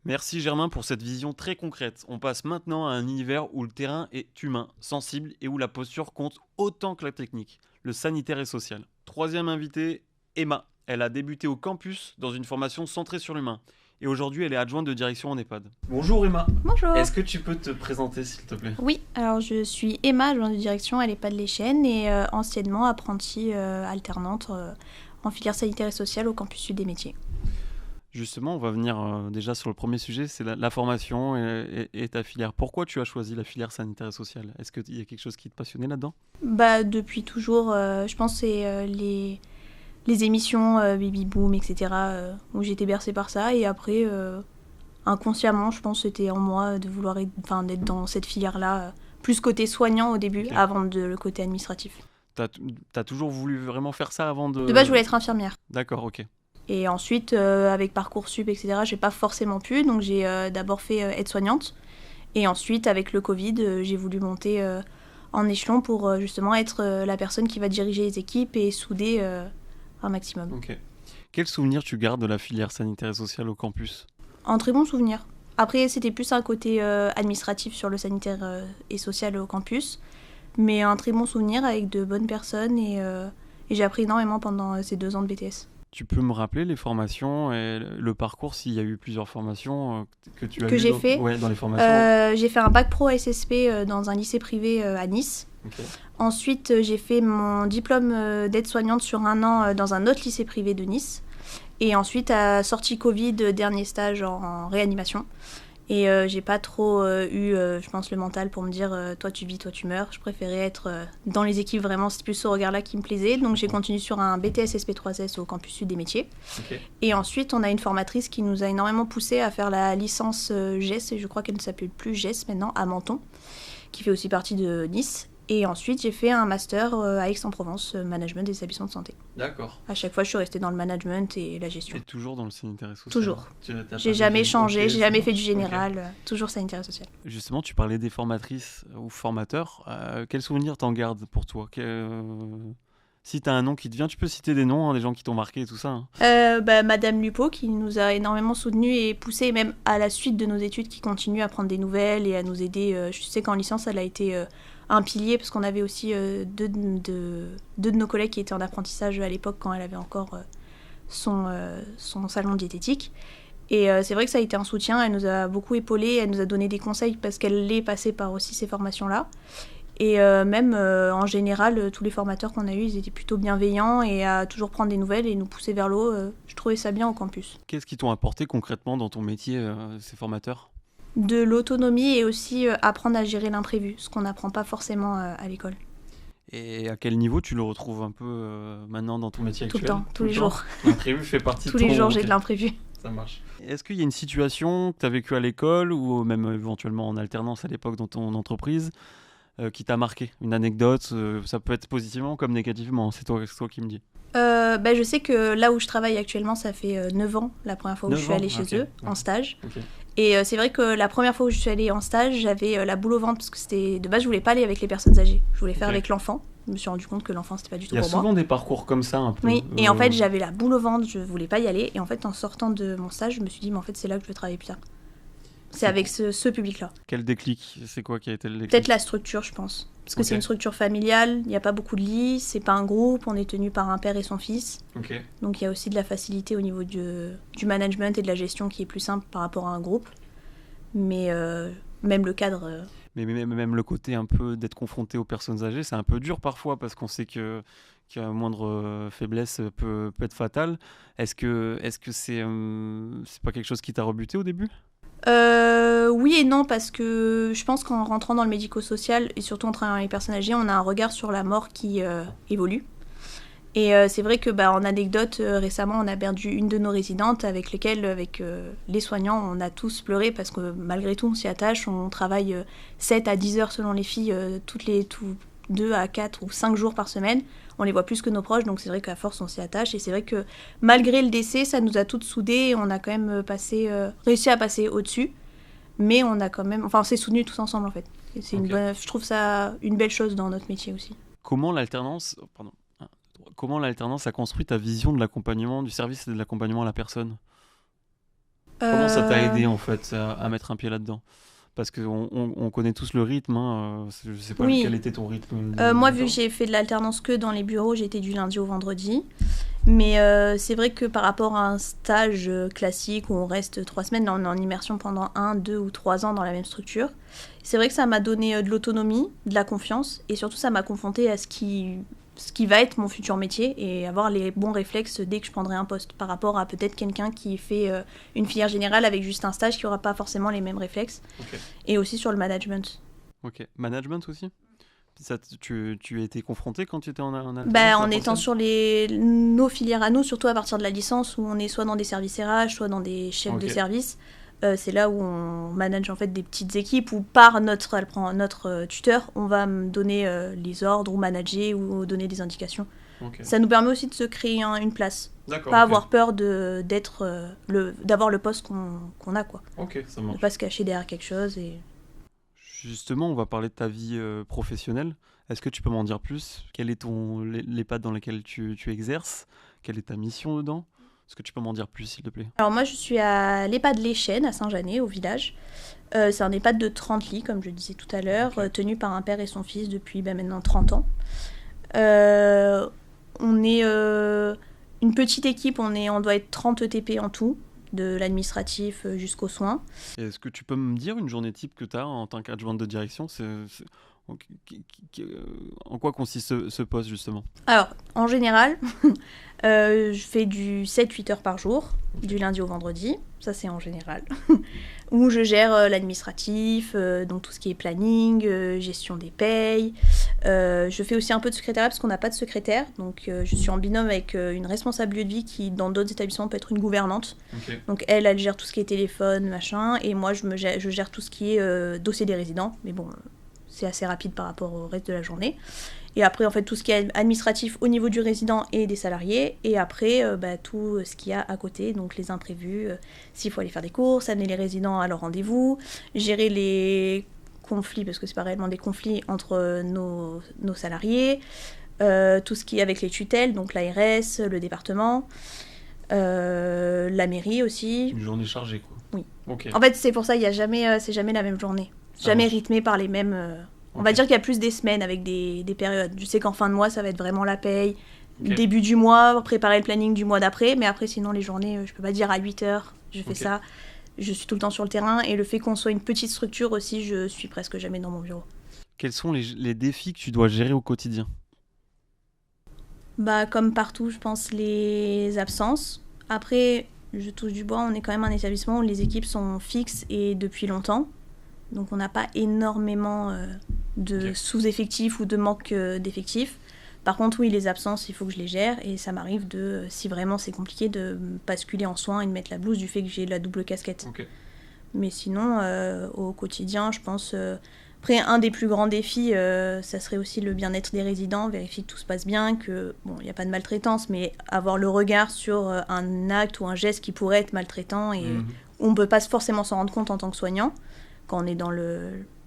Merci Germain pour cette vision très concrète. On passe maintenant à un univers où le terrain est humain, sensible et où la posture compte autant que la technique, le sanitaire et social. Troisième invitée, Emma. Elle a débuté au campus dans une formation centrée sur l'humain. Et aujourd'hui, elle est adjointe de direction en EHPAD. Bonjour Emma. Bonjour. Est-ce que tu peux te présenter s'il te plaît? Oui, alors je suis Emma, adjointe de direction à l'EHPAD Les Chênes et anciennement apprentie alternante en filière sanitaire et sociale au campus sud des métiers. Justement, on va venir déjà sur le premier sujet, c'est la formation et ta filière. Pourquoi tu as choisi la filière sanitaire et sociale? Est-ce qu'il y a quelque chose qui te passionnait là-dedans? Depuis toujours, je pense que c'est les émissions Baby Boom, etc., où j'étais bercée par ça. Et après, inconsciemment, je pense que c'était en moi de vouloir d'être dans cette filière-là, plus côté soignant au début, Ok. avant le côté administratif. T'as toujours voulu vraiment faire ça avant de... De base, je voulais être infirmière. D'accord, ok. Et ensuite, avec Parcoursup, etc., j'ai pas forcément pu. Donc, j'ai d'abord fait aide-soignante. Et ensuite, avec le Covid, j'ai voulu monter en échelon pour justement être la personne qui va diriger les équipes et souder un maximum. Ok. Quel souvenir tu gardes de la filière sanitaire et sociale au campus? Un très bon souvenir. Après, c'était plus un côté administratif sur le sanitaire et social au campus. Mais un très bon souvenir avec de bonnes personnes et j'ai appris énormément pendant ces 2 ans de BTS. Tu peux me rappeler les formations et le parcours, s'il y a eu plusieurs formations que tu as Que eues j'ai dans, fait ouais, dans les formations? J'ai fait un bac pro SSP dans un lycée privé à Nice. Ok. Ensuite, j'ai fait mon diplôme d'aide-soignante sur 1 an dans un autre lycée privé de Nice. Et ensuite, à sortie Covid, dernier stage en réanimation. Et j'ai pas trop eu, je pense, le mental pour me dire toi tu vis, toi tu meurs. Je préférais être dans les équipes, vraiment, c'est plus ce regard-là qui me plaisait. Donc j'ai continué sur un BTS SP3S au campus Sud des métiers. Ok. Et ensuite, on a une formatrice qui nous a énormément poussé à faire la licence GES, et je crois qu'elle ne s'appelle plus GES maintenant, à Menton, qui fait aussi partie de Nice. Et ensuite, j'ai fait un master à Aix-en-Provence, management des établissements de santé. D'accord. À chaque fois, je suis restée dans le management et la Et gestion. toujours dans le sanitaire et social? Toujours. T'as J'ai pas jamais fait changé, ok, j'ai ça jamais fait marche. du général, toujours sanitaire et social. Justement, tu parlais des formatrices ou formateurs. Quels souvenirs t'en gardes pour toi? Si t'as un nom qui te vient, tu peux citer des noms, hein, des gens qui t'ont marqué et tout ça. Hein. Madame Lupo qui nous a énormément soutenus et poussés, même à la suite de nos études, qui continue à prendre des nouvelles et à nous aider. Je sais qu'en licence, elle a été un pilier parce qu'on avait aussi deux de nos collègues qui étaient en apprentissage à l'époque quand elle avait encore son salon diététique. Et c'est vrai que ça a été un soutien, elle nous a beaucoup épaulés, elle nous a donné des conseils parce qu'elle est passée par aussi ces formations-là. Et même en général, tous les formateurs qu'on a eus, ils étaient plutôt bienveillants et à toujours prendre des nouvelles et nous pousser vers le haut. Je trouvais ça bien au campus. Qu'est-ce qu'ils t'ont apporté concrètement dans ton métier, ces formateurs? De l'autonomie et aussi apprendre à gérer l'imprévu, ce qu'on n'apprend pas forcément à l'école. Et à quel niveau tu le retrouves un peu maintenant dans ton métier Tout actuel? le temps, tous les jours. L'imprévu fait partie Tous de ton... les jours, j'ai Ok, de l'imprévu. ça marche. Est-ce qu'il y a une situation que tu as vécue à l'école ou même éventuellement en alternance à l'époque dans ton entreprise qui t'a marqué? Une anecdote, ça peut être positivement comme négativement, c'est toi qui me dis. Je sais que là où je travaille actuellement, ça fait 9 ans, la première fois où je suis allée chez eux, en stage. Ok. Et c'est vrai que la première fois où je suis allée en stage, j'avais la boule au ventre parce que de base, je voulais pas aller avec les personnes âgées. Je voulais faire Ok. avec l'enfant. Je me suis rendu compte que l'enfant, c'était pas du tout Il y a pour moi. souvent des parcours comme ça un peu. Oui, et en fait, j'avais la boule au ventre, je voulais pas y aller. Et en fait, en sortant de mon stage, je me suis dit, mais en fait, c'est là que je veux travailler plus tard. C'est avec ce public-là. Quel déclic? C'est quoi qui a été le déclic? Peut-être la structure, je pense. Parce que Ok. c'est une structure familiale, il n'y a pas beaucoup de lits, c'est pas un groupe, on est tenu par un père et son fils. Ok. Donc il y a aussi de la facilité au niveau du management et de la gestion qui est plus simple par rapport à un groupe. Mais même le cadre... Mais même le côté un peu d'être confronté aux personnes âgées, c'est un peu dur parfois parce qu'on sait que qu'une moindre faiblesse peut être fatale. Est-ce que c'est pas quelque chose qui t'a rebuté au début? Oui et non, parce que je pense qu'en rentrant dans le médico-social, et surtout en travaillant avec les personnes âgées, on a un regard sur la mort qui évolue. Et c'est vrai que en anecdote, récemment, on a perdu une de nos résidentes avec lesquelles, avec les soignants, on a tous pleuré parce que malgré tout, on s'y attache. On travaille 7 à 10 heures selon les filles, tous 2 à 4 ou 5 jours par semaine. On les voit plus que nos proches, donc c'est vrai qu'à force, on s'y attache. Et c'est vrai que malgré le décès, ça nous a toutes soudées. On a quand même réussi à passer au-dessus. Mais on a quand même... Enfin, on s'est soutenus tous ensemble, en fait. Et c'est Ok. je trouve ça une belle chose dans notre métier aussi. Comment l'alternance a construit ta vision de l'accompagnement, du service et de l'accompagnement à la personne? Comment ça t'a aidé en fait à mettre un pied là-dedans? Parce qu'on connaît tous le rythme, hein, je sais pas Oui. quel était ton rythme. Moi, vu que j'ai fait de l'alternance que dans les bureaux, j'étais du lundi au vendredi. Mais c'est vrai que par rapport à un stage classique où on reste 3 semaines, là on est en immersion pendant 1, 2 ou 3 ans dans la même structure. C'est vrai que ça m'a donné de l'autonomie, de la confiance et surtout ça m'a confrontée à ce qui va être mon futur métier et avoir les bons réflexes dès que je prendrai un poste par rapport à peut-être quelqu'un qui fait une filière générale avec juste un stage qui n'aura pas forcément les mêmes réflexes. Ok. Et aussi sur le management. Ok. Management aussi? Ça, tu as été confronté quand tu étais en alternance? En étant sur nos filières à nous, surtout à partir de la licence où on est soit dans des services RH, soit dans des chefs de service, c'est là où on manage en fait des petites équipes où par notre tuteur, on va me donner les ordres ou manager ou donner des indications. Ok. Ça nous permet aussi de se créer une place, D'accord. pas ok. avoir peur d'avoir le poste qu'on a quoi, Ok, ça ne marche. pas se cacher derrière quelque chose et... Justement, on va parler de ta vie professionnelle. Est-ce que tu peux m'en dire plus? Quel est l'EHPAD dans lequel tu exerces? Quelle est ta mission dedans? Est-ce que tu peux m'en dire plus, s'il te plaît? Alors moi je suis à l'EHPAD Les Chênes à Saint-Janet au village. C'est un EHPAD de 30 lits comme je disais tout à l'heure, tenu par un père et son fils depuis maintenant 30 ans. On est une petite équipe, on doit être 30 ETP en tout, de l'administratif jusqu'aux soins. Et est-ce que tu peux me dire une journée type que tu as en tant qu'adjointe de direction en quoi consiste ce poste justement? Alors, en général, je fais du 7-8 heures par jour, du lundi au vendredi, ça c'est en général, où je gère l'administratif, donc tout ce qui est planning, gestion des payes. Je fais aussi un peu de secrétariat parce qu'on n'a pas de secrétaire, donc je suis en binôme avec une responsable lieu de vie qui, dans d'autres établissements, peut être une gouvernante. Okay. Donc elle gère tout ce qui est téléphone, machin, et moi je gère tout ce qui est dossier des résidents, mais bon... c'est assez rapide par rapport au reste de la journée. Et après, en fait, tout ce qui est administratif au niveau du résident et des salariés. Et après, tout ce qu'il y a à côté, donc les imprévus, s'il faut aller faire des courses, amener les résidents à leur rendez-vous, gérer les conflits, parce que c'est pas réellement des conflits entre nos salariés, tout ce qui est avec les tutelles, donc l'ARS, le département, la mairie aussi. Une journée chargée, quoi. Oui. Okay. En fait, c'est pour ça qu'il y a c'est jamais la même journée. Jamais rythmé par les mêmes... On va dire qu'il y a plus des semaines avec des périodes. Je sais qu'en fin de mois, ça va être vraiment la paye. Début du mois, préparer le planning du mois d'après. Mais après, sinon, les journées, je peux pas dire à 8 heures, je fais ça. Je suis tout le temps sur le terrain. Et le fait qu'on soit une petite structure aussi, je suis presque jamais dans mon bureau. Quels sont les défis que tu dois gérer au quotidien? Comme partout, je pense, les absences. Après, je touche du bois, on est quand même un établissement où les équipes sont fixes et depuis longtemps. Donc on n'a pas énormément de sous-effectifs ou de manque d'effectifs. Par contre, oui, les absences, il faut que je les gère. Et ça m'arrive si vraiment c'est compliqué, de basculer en soins et de mettre la blouse du fait que j'ai la double casquette. Mais sinon, au quotidien, je pense... Après, un des plus grands défis, ça serait aussi le bien-être des résidents, vérifier que tout se passe bien, que, bon, il n'y a pas de maltraitance, mais avoir le regard sur un acte ou un geste qui pourrait être maltraitant et on ne peut pas forcément s'en rendre compte en tant que soignant. Quand on est dans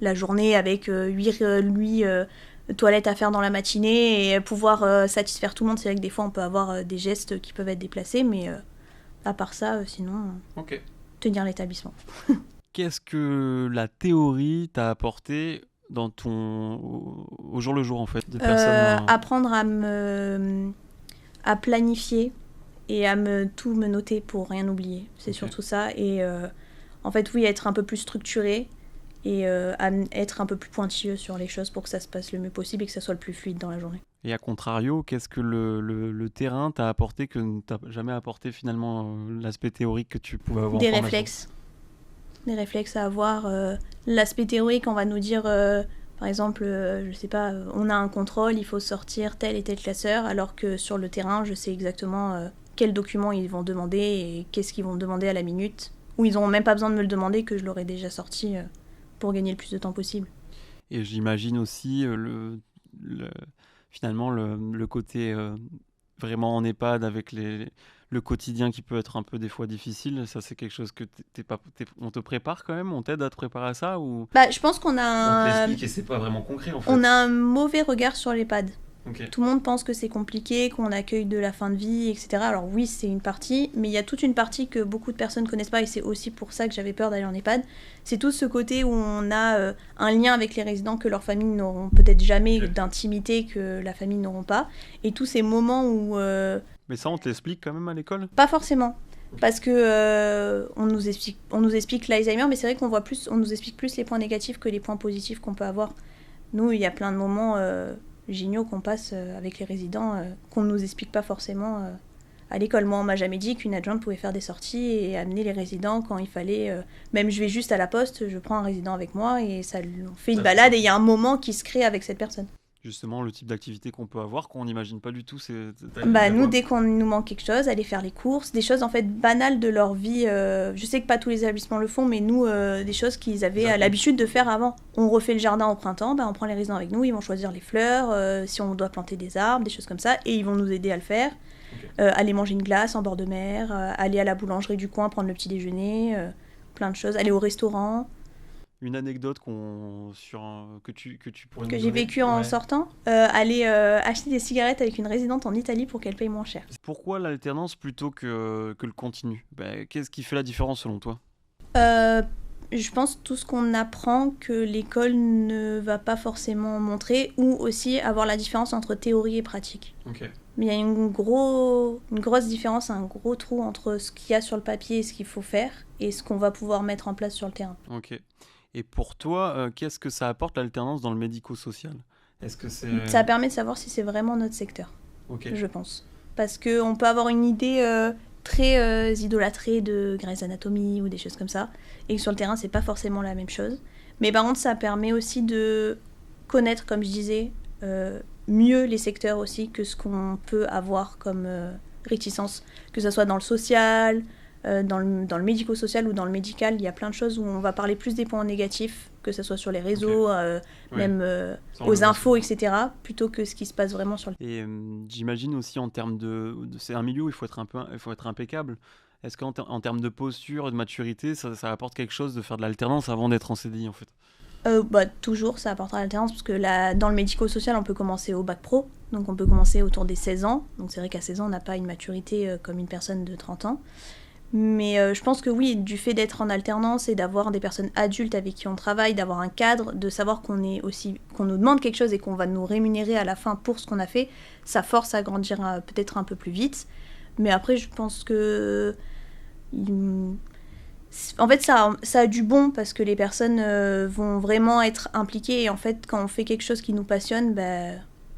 la journée avec 8 toilettes à faire dans la matinée et pouvoir satisfaire tout le monde, c'est vrai que des fois on peut avoir des gestes qui peuvent être déplacés, mais à part ça, sinon, tenir l'établissement. Qu'est-ce que la théorie t'a apporté dans au jour le jour en fait, des personnes apprendre à planifier et à tout me noter pour rien oublier, c'est surtout ça. Et en fait, oui, être un peu plus structuré et être un peu plus pointilleux sur les choses pour que ça se passe le mieux possible et que ça soit le plus fluide dans la journée. Et à contrario, qu'est-ce que le terrain t'a apporté que ne t'a jamais apporté finalement l'aspect théorique que tu pouvais avoir? Des réflexes à avoir. L'aspect théorique, on va nous dire, par exemple, je sais pas, on a un contrôle, il faut sortir tel et tel classeur, alors que sur le terrain, je sais exactement quels documents ils vont demander et qu'est-ce qu'ils vont demander à la minute. Ou ils n'auront même pas besoin de me le demander, que je l'aurai déjà sorti pour gagner le plus de temps possible. Et j'imagine aussi finalement le côté vraiment en EHPAD avec le quotidien qui peut être un peu des fois difficile. Ça, c'est quelque chose que on te prépare quand même? On t'aide à te préparer à ça ou... Je pense qu'on a... On t'explique et c'est pas vraiment concret en fait. On a un mauvais regard sur l'EHPAD. Tout le monde pense que c'est compliqué, qu'on accueille de la fin de vie, etc. Alors oui, c'est une partie, mais il y a toute une partie que beaucoup de personnes ne connaissent pas, et c'est aussi pour ça que j'avais peur d'aller en EHPAD. C'est tout ce côté où on a un lien avec les résidents que leurs familles n'auront peut-être jamais, d'intimité que la famille n'auront pas, et tous ces moments où... Mais ça, on te l'explique quand même à l'école? Pas forcément. Parce que on nous explique l'Alzheimer, mais c'est vrai on nous explique plus les points négatifs que les points positifs qu'on peut avoir. Nous, il y a plein de moments... géniaux qu'on passe avec les résidents qu'on ne nous explique pas forcément à l'école. Moi, on m'a jamais dit qu'une adjointe pouvait faire des sorties et amener les résidents quand il fallait... Même je vais juste à la poste, je prends un résident avec moi et on fait une balade et il y a un moment qui se crée avec cette personne. Justement, le type d'activité qu'on peut avoir, qu'on n'imagine pas du tout, nous, dès qu'on nous manque quelque chose, aller faire les courses, des choses en fait banales de leur vie. Je sais que pas tous les établissements le font, mais nous, des choses qu'ils avaient l'habitude de faire avant. On refait le jardin au printemps, on prend les résidents avec nous, ils vont choisir les fleurs, si on doit planter des arbres, des choses comme ça, et ils vont nous aider à le faire. Aller manger une glace en bord de mer, aller à la boulangerie du coin, prendre le petit déjeuner, plein de choses, aller au restaurant. Une anecdote que tu pourrais nous que donner. J'ai vécu en sortant, aller acheter des cigarettes avec une résidente en Italie pour qu'elle paye moins cher. Pourquoi l'alternance plutôt que le continu? Qu'est-ce qui fait la différence selon toi? Je pense tout ce qu'on apprend que l'école ne va pas forcément montrer, ou aussi avoir la différence entre théorie et pratique. Mais il y a une grosse différence, un gros trou entre ce qu'il y a sur le papier et ce qu'il faut faire et ce qu'on va pouvoir mettre en place sur le terrain. Ok. Et pour toi, qu'est-ce que ça apporte l'alternance dans le médico-social ? Est-ce que c'est... Ça permet de savoir si c'est vraiment notre secteur, je pense. Parce qu'on peut avoir une idée très idolâtrée de Grey's Anatomy ou des choses comme ça, et que sur le terrain, c'est pas forcément la même chose. Mais par contre, ça permet aussi de connaître, comme je disais, mieux les secteurs aussi que ce qu'on peut avoir comme réticence, que ce soit dans le social, dans le médico-social ou dans le médical. Il y a plein de choses où on va parler plus des points négatifs, que ce soit sur les réseaux, même aux infos, etc., plutôt que ce qui se passe vraiment sur le... Et j'imagine aussi en termes de... C'est un milieu où il faut être impeccable. Est-ce qu'en termes de posture et de maturité, ça apporte quelque chose de faire de l'alternance avant d'être en CDI, en fait ? Toujours, ça apportera l'alternance, parce que dans le médico-social, on peut commencer au bac pro, donc on peut commencer autour des 16 ans. Donc c'est vrai qu'à 16 ans, on n'a pas une maturité comme une personne de 30 ans. Mais je pense que oui, du fait d'être en alternance et d'avoir des personnes adultes avec qui on travaille, d'avoir un cadre, de savoir qu'on nous demande quelque chose et qu'on va nous rémunérer à la fin pour ce qu'on a fait, ça force à grandir peut-être un peu plus vite. Mais après, je pense que... En fait, ça a du bon parce que les personnes vont vraiment être impliquées. Et en fait, quand on fait quelque chose qui nous passionne,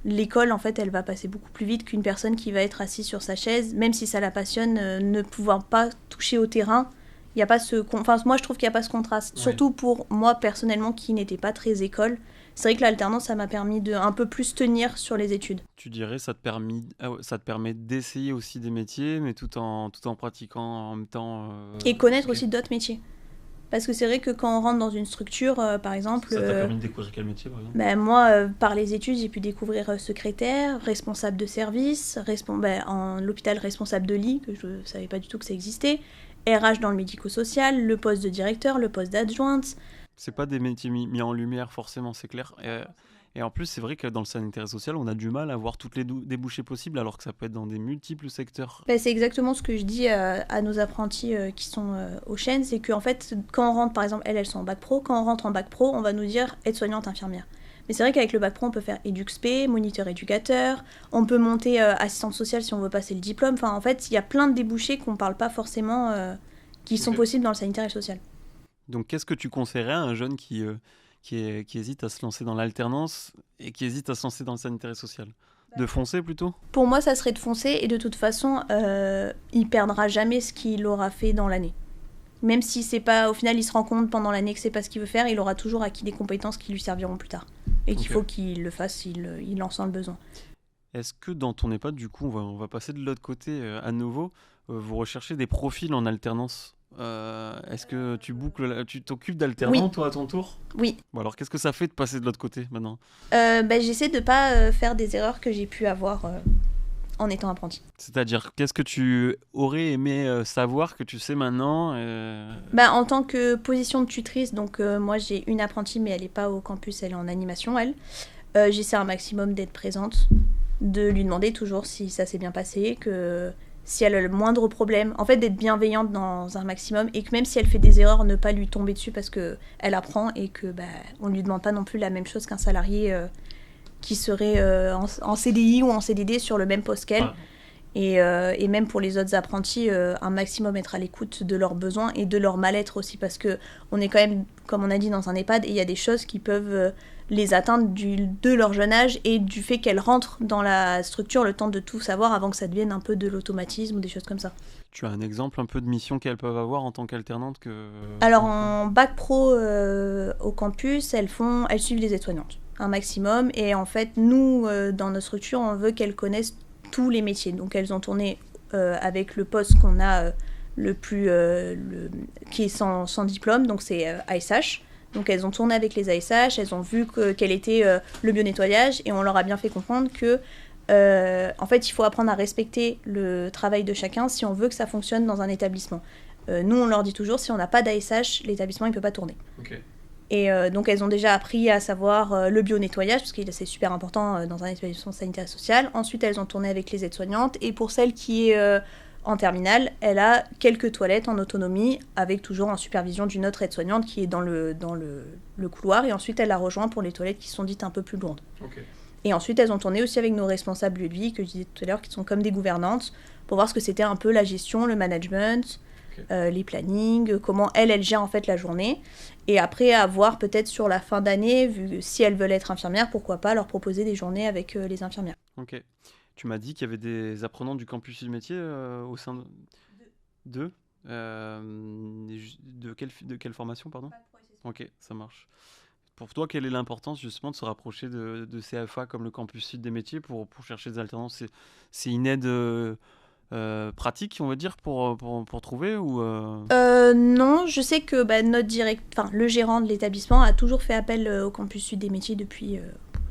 l'école, en fait, elle va passer beaucoup plus vite qu'une personne qui va être assise sur sa chaise, même si ça la passionne, ne pouvant pas toucher au terrain. Il y a pas moi, je trouve qu'il n'y a pas ce contraste. Ouais. Surtout pour moi, personnellement, qui n'étais pas très école. C'est vrai que l'alternance, ça m'a permis de un peu plus tenir sur les études. Tu dirais, ça te permet d'essayer aussi des métiers, mais tout en pratiquant en même temps... Et connaître aussi d'autres métiers. Parce que c'est vrai que quand on rentre dans une structure, par exemple... Ça t'a permis de découvrir quel métier, par exemple ? Moi, par les études, j'ai pu découvrir secrétaire, responsable de service, en l'hôpital responsable de lit, que je ne savais pas du tout que ça existait, RH dans le médico-social, le poste de directeur, le poste d'adjointe... C'est pas des métiers mis en lumière forcément, c'est clair. Et en plus, c'est vrai que dans le sanitaire et social, on a du mal à voir toutes les débouchés possibles, alors que ça peut être dans des multiples secteurs. C'est exactement ce que je dis à nos apprentis qui sont aux chaînes, c'est qu'en fait, quand on rentre, par exemple, elles sont en bac pro, quand on rentre en bac pro, on va nous dire aide-soignante, infirmière. Mais c'est vrai qu'avec le bac pro, on peut faire EduxP, moniteur éducateur, on peut monter assistante sociale si on veut passer le diplôme. Enfin, en fait, il y a plein de débouchés qu'on parle pas forcément, qui sont possibles dans le sanitaire et le social. Donc, qu'est-ce que tu conseillerais à un jeune qui hésite à se lancer dans l'alternance et qui hésite à se lancer dans le sanitaire et social ? De foncer plutôt ? Pour moi, ça serait de foncer et de toute façon, il perdra jamais ce qu'il aura fait dans l'année. Même si c'est pas, au final, il se rend compte pendant l'année que c'est pas ce qu'il veut faire, il aura toujours acquis des compétences qui lui serviront plus tard. Et qu'il faut qu'il le fasse s'il en sent le besoin. Est-ce que dans ton EHPAD, du coup, on va passer de l'autre côté à nouveau, vous recherchez des profils en alternance ? Est-ce que tu t'occupes d'alternant, toi, à ton tour ? Oui. Bon, alors, qu'est-ce que ça fait de passer de l'autre côté, maintenant ? J'essaie de pas faire des erreurs que j'ai pu avoir en étant apprenti. C'est-à-dire, qu'est-ce que tu aurais aimé savoir que tu sais maintenant En tant que position de tutrice, donc moi, j'ai une apprentie, mais elle n'est pas au campus, elle est en animation, elle. J'essaie un maximum d'être présente, de lui demander toujours si ça s'est bien passé, que... si elle a le moindre problème, en fait d'être bienveillante dans un maximum et que même si elle fait des erreurs, ne pas lui tomber dessus parce qu'elle apprend et que on ne lui demande pas non plus la même chose qu'un salarié qui serait en CDI ou en CDD sur le même poste qu'elle. Et même pour les autres apprentis, un maximum être à l'écoute de leurs besoins et de leur mal-être aussi parce qu'on est quand même, comme on a dit, dans un EHPAD et il y a des choses qui peuvent... les atteindre de leur jeune âge et du fait qu'elles rentrent dans la structure le temps de tout savoir avant que ça devienne un peu de l'automatisme ou des choses comme ça. Tu as un exemple un peu de mission qu'elles peuvent avoir en tant qu'alternante Alors en bac pro au campus, elles suivent les aides-soignantes un maximum et en fait nous dans notre structure on veut qu'elles connaissent tous les métiers. Donc elles ont tourné avec le poste qu'on a qui est sans diplôme, donc c'est ASH. Donc elles ont tourné avec les ASH, elles ont vu quel était le bio-nettoyage et on leur a bien fait comprendre que en fait il faut apprendre à respecter le travail de chacun si on veut que ça fonctionne dans un établissement. Nous on leur dit toujours si on n'a pas d'ASH, l'établissement il ne peut pas tourner. Okay. Et donc elles ont déjà appris à savoir le bio-nettoyage parce que c'est super important dans un établissement sanitaire et social. Ensuite elles ont tourné avec les aides-soignantes et pour celle qui est... en terminale, elle a quelques toilettes en autonomie, avec toujours en supervision d'une autre aide-soignante qui est dans le couloir, et ensuite elle la rejoint pour les toilettes qui sont dites un peu plus lourdes. Okay. Et ensuite, elles ont tourné aussi avec nos responsables Ludwig, que je disais tout à l'heure, qui sont comme des gouvernantes, pour voir ce que c'était un peu la gestion, le management, les plannings, comment elles gèrent en fait la journée. Et après, à voir peut-être sur la fin d'année, vu si elles veulent être infirmières, pourquoi pas leur proposer des journées avec les infirmières. Ok. Tu m'as dit qu'il y avait des apprenants du campus du métier au sein de quelle formation, pardon ? Ok, ça marche. Pour toi, quelle est l'importance justement de se rapprocher de CFA comme le campus sud des métiers pour chercher des alternances ? C'est une aide pratique, on va dire, pour trouver ou Non, je sais que le gérant de l'établissement a toujours fait appel au campus sud des métiers depuis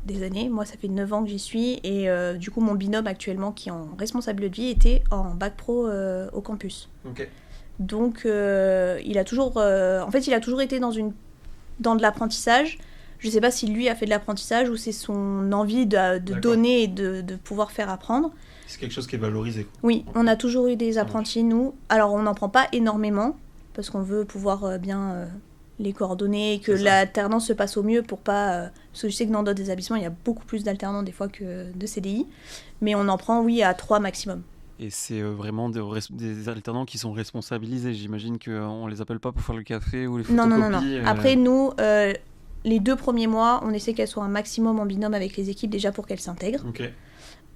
des années. Moi, ça fait 9 ans que j'y suis et du coup, mon binôme actuellement qui est en responsable de vie était en bac pro au campus. Ok. Donc, il a toujours été dans de l'apprentissage. Je ne sais pas si lui a fait de l'apprentissage ou c'est son envie de donner et de pouvoir faire apprendre. C'est quelque chose qui est valorisé. Oui, on a toujours eu des apprentis, nous. Alors, on n'en prend pas énormément, parce qu'on veut pouvoir bien les coordonner et que l'alternance se passe au mieux pour pas... parce que je sais que dans d'autres établissements, il y a beaucoup plus d'alternants des fois que de CDI. Mais on en prend, oui, à 3 maximum. Et c'est vraiment des alternants qui sont responsabilisés. J'imagine qu'on ne les appelle pas pour faire le café ou les photocopies. Non. Après, nous, les 2 premiers mois, on essaie qu'elles soient un maximum en binôme avec les équipes déjà pour qu'elles s'intègrent. Ok.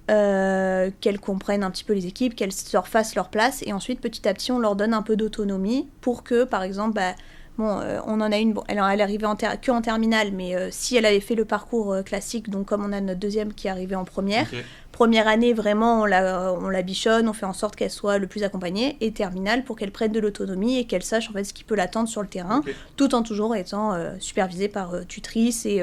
Qu'elles comprennent un petit peu les équipes, qu'elles leur fassent leur place. Et ensuite, petit à petit, on leur donne un peu d'autonomie pour que, par exemple... on en a une, elle est arrivée que en terminale, mais si elle avait fait le parcours classique, donc comme on a notre deuxième qui est arrivée en première, première année, vraiment, on la bichonne, on fait en sorte qu'elle soit le plus accompagnée, et terminale pour qu'elle prenne de l'autonomie et qu'elle sache en fait ce qui peut l'attendre sur le terrain, tout en toujours étant supervisée par tutrice et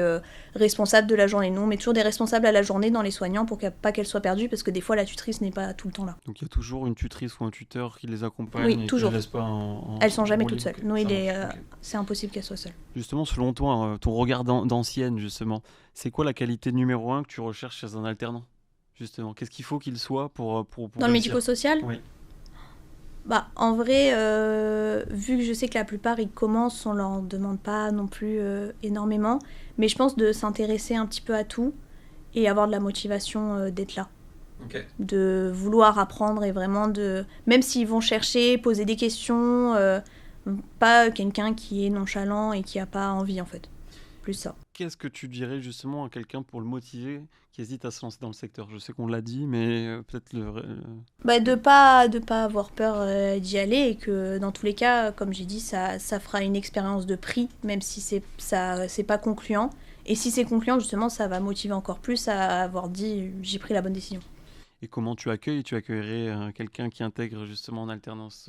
responsable de la journée. Nous, on met toujours des responsables à la journée dans les soignants pour pas qu'elle soit perdue, parce que des fois, la tutrice n'est pas tout le temps là. Donc il y a toujours une tutrice ou un tuteur qui les accompagne. Oui, toujours. Qui les laisse pas Elles sont jamais toutes seules. Nous, c'est impossible qu'elles soient seules. Justement, selon toi, ton regard d'ancienne, justement, c'est quoi la qualité numéro 1 que tu recherches chez un alternant ? Justement, qu'est-ce qu'il faut qu'il soit pour dans le médico-social ? Oui. En vrai, vu que je sais que la plupart ils commencent, on leur demande pas non plus énormément, mais je pense de s'intéresser un petit peu à tout et avoir de la motivation d'être là. Okay. De vouloir apprendre et vraiment même s'ils vont chercher, poser des questions, pas quelqu'un qui est nonchalant et qui a pas envie en fait. Plus ça. Qu'est-ce que tu dirais justement à quelqu'un pour le motiver qui hésite à se lancer dans le secteur ? Je sais qu'on l'a dit, mais peut-être de pas avoir peur d'y aller et que dans tous les cas, comme j'ai dit, ça fera une expérience de prix, même si c'est pas concluant. Et si c'est concluant, justement, ça va motiver encore plus à avoir dit « j'ai pris la bonne décision ». Et comment tu accueilles ? Tu accueillerais quelqu'un qui intègre justement en alternance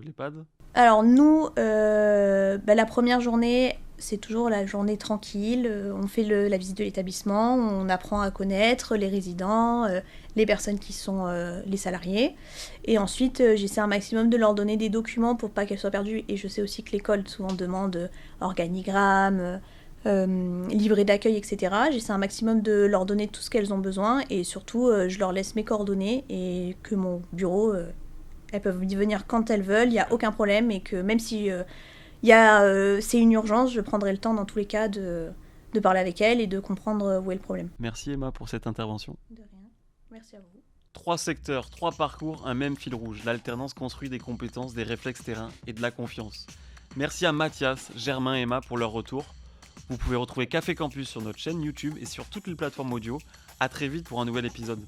l'EHPAD ? Alors nous, la première journée, c'est toujours la journée tranquille. On fait la visite de l'établissement, on apprend à connaître les résidents, les personnes qui sont les salariés. Et ensuite, j'essaie un maximum de leur donner des documents pour pas qu'elles soient perdues. Et je sais aussi que l'école souvent demande organigramme, livret d'accueil, etc. J'essaie un maximum de leur donner tout ce qu'elles ont besoin. Et surtout, je leur laisse mes coordonnées et que mon bureau... elles peuvent y venir quand elles veulent, il n'y a aucun problème, et que même si c'est une urgence, je prendrai le temps dans tous les cas de parler avec elles et de comprendre où est le problème. Merci Emma pour cette intervention. De rien, merci à vous. 3 secteurs, 3 parcours, un même fil rouge. L'alternance construit des compétences, des réflexes terrain et de la confiance. Merci à Mathias, Germain et Emma pour leur retour. Vous pouvez retrouver Café Campus sur notre chaîne YouTube et sur toutes les plateformes audio. À très vite pour un nouvel épisode.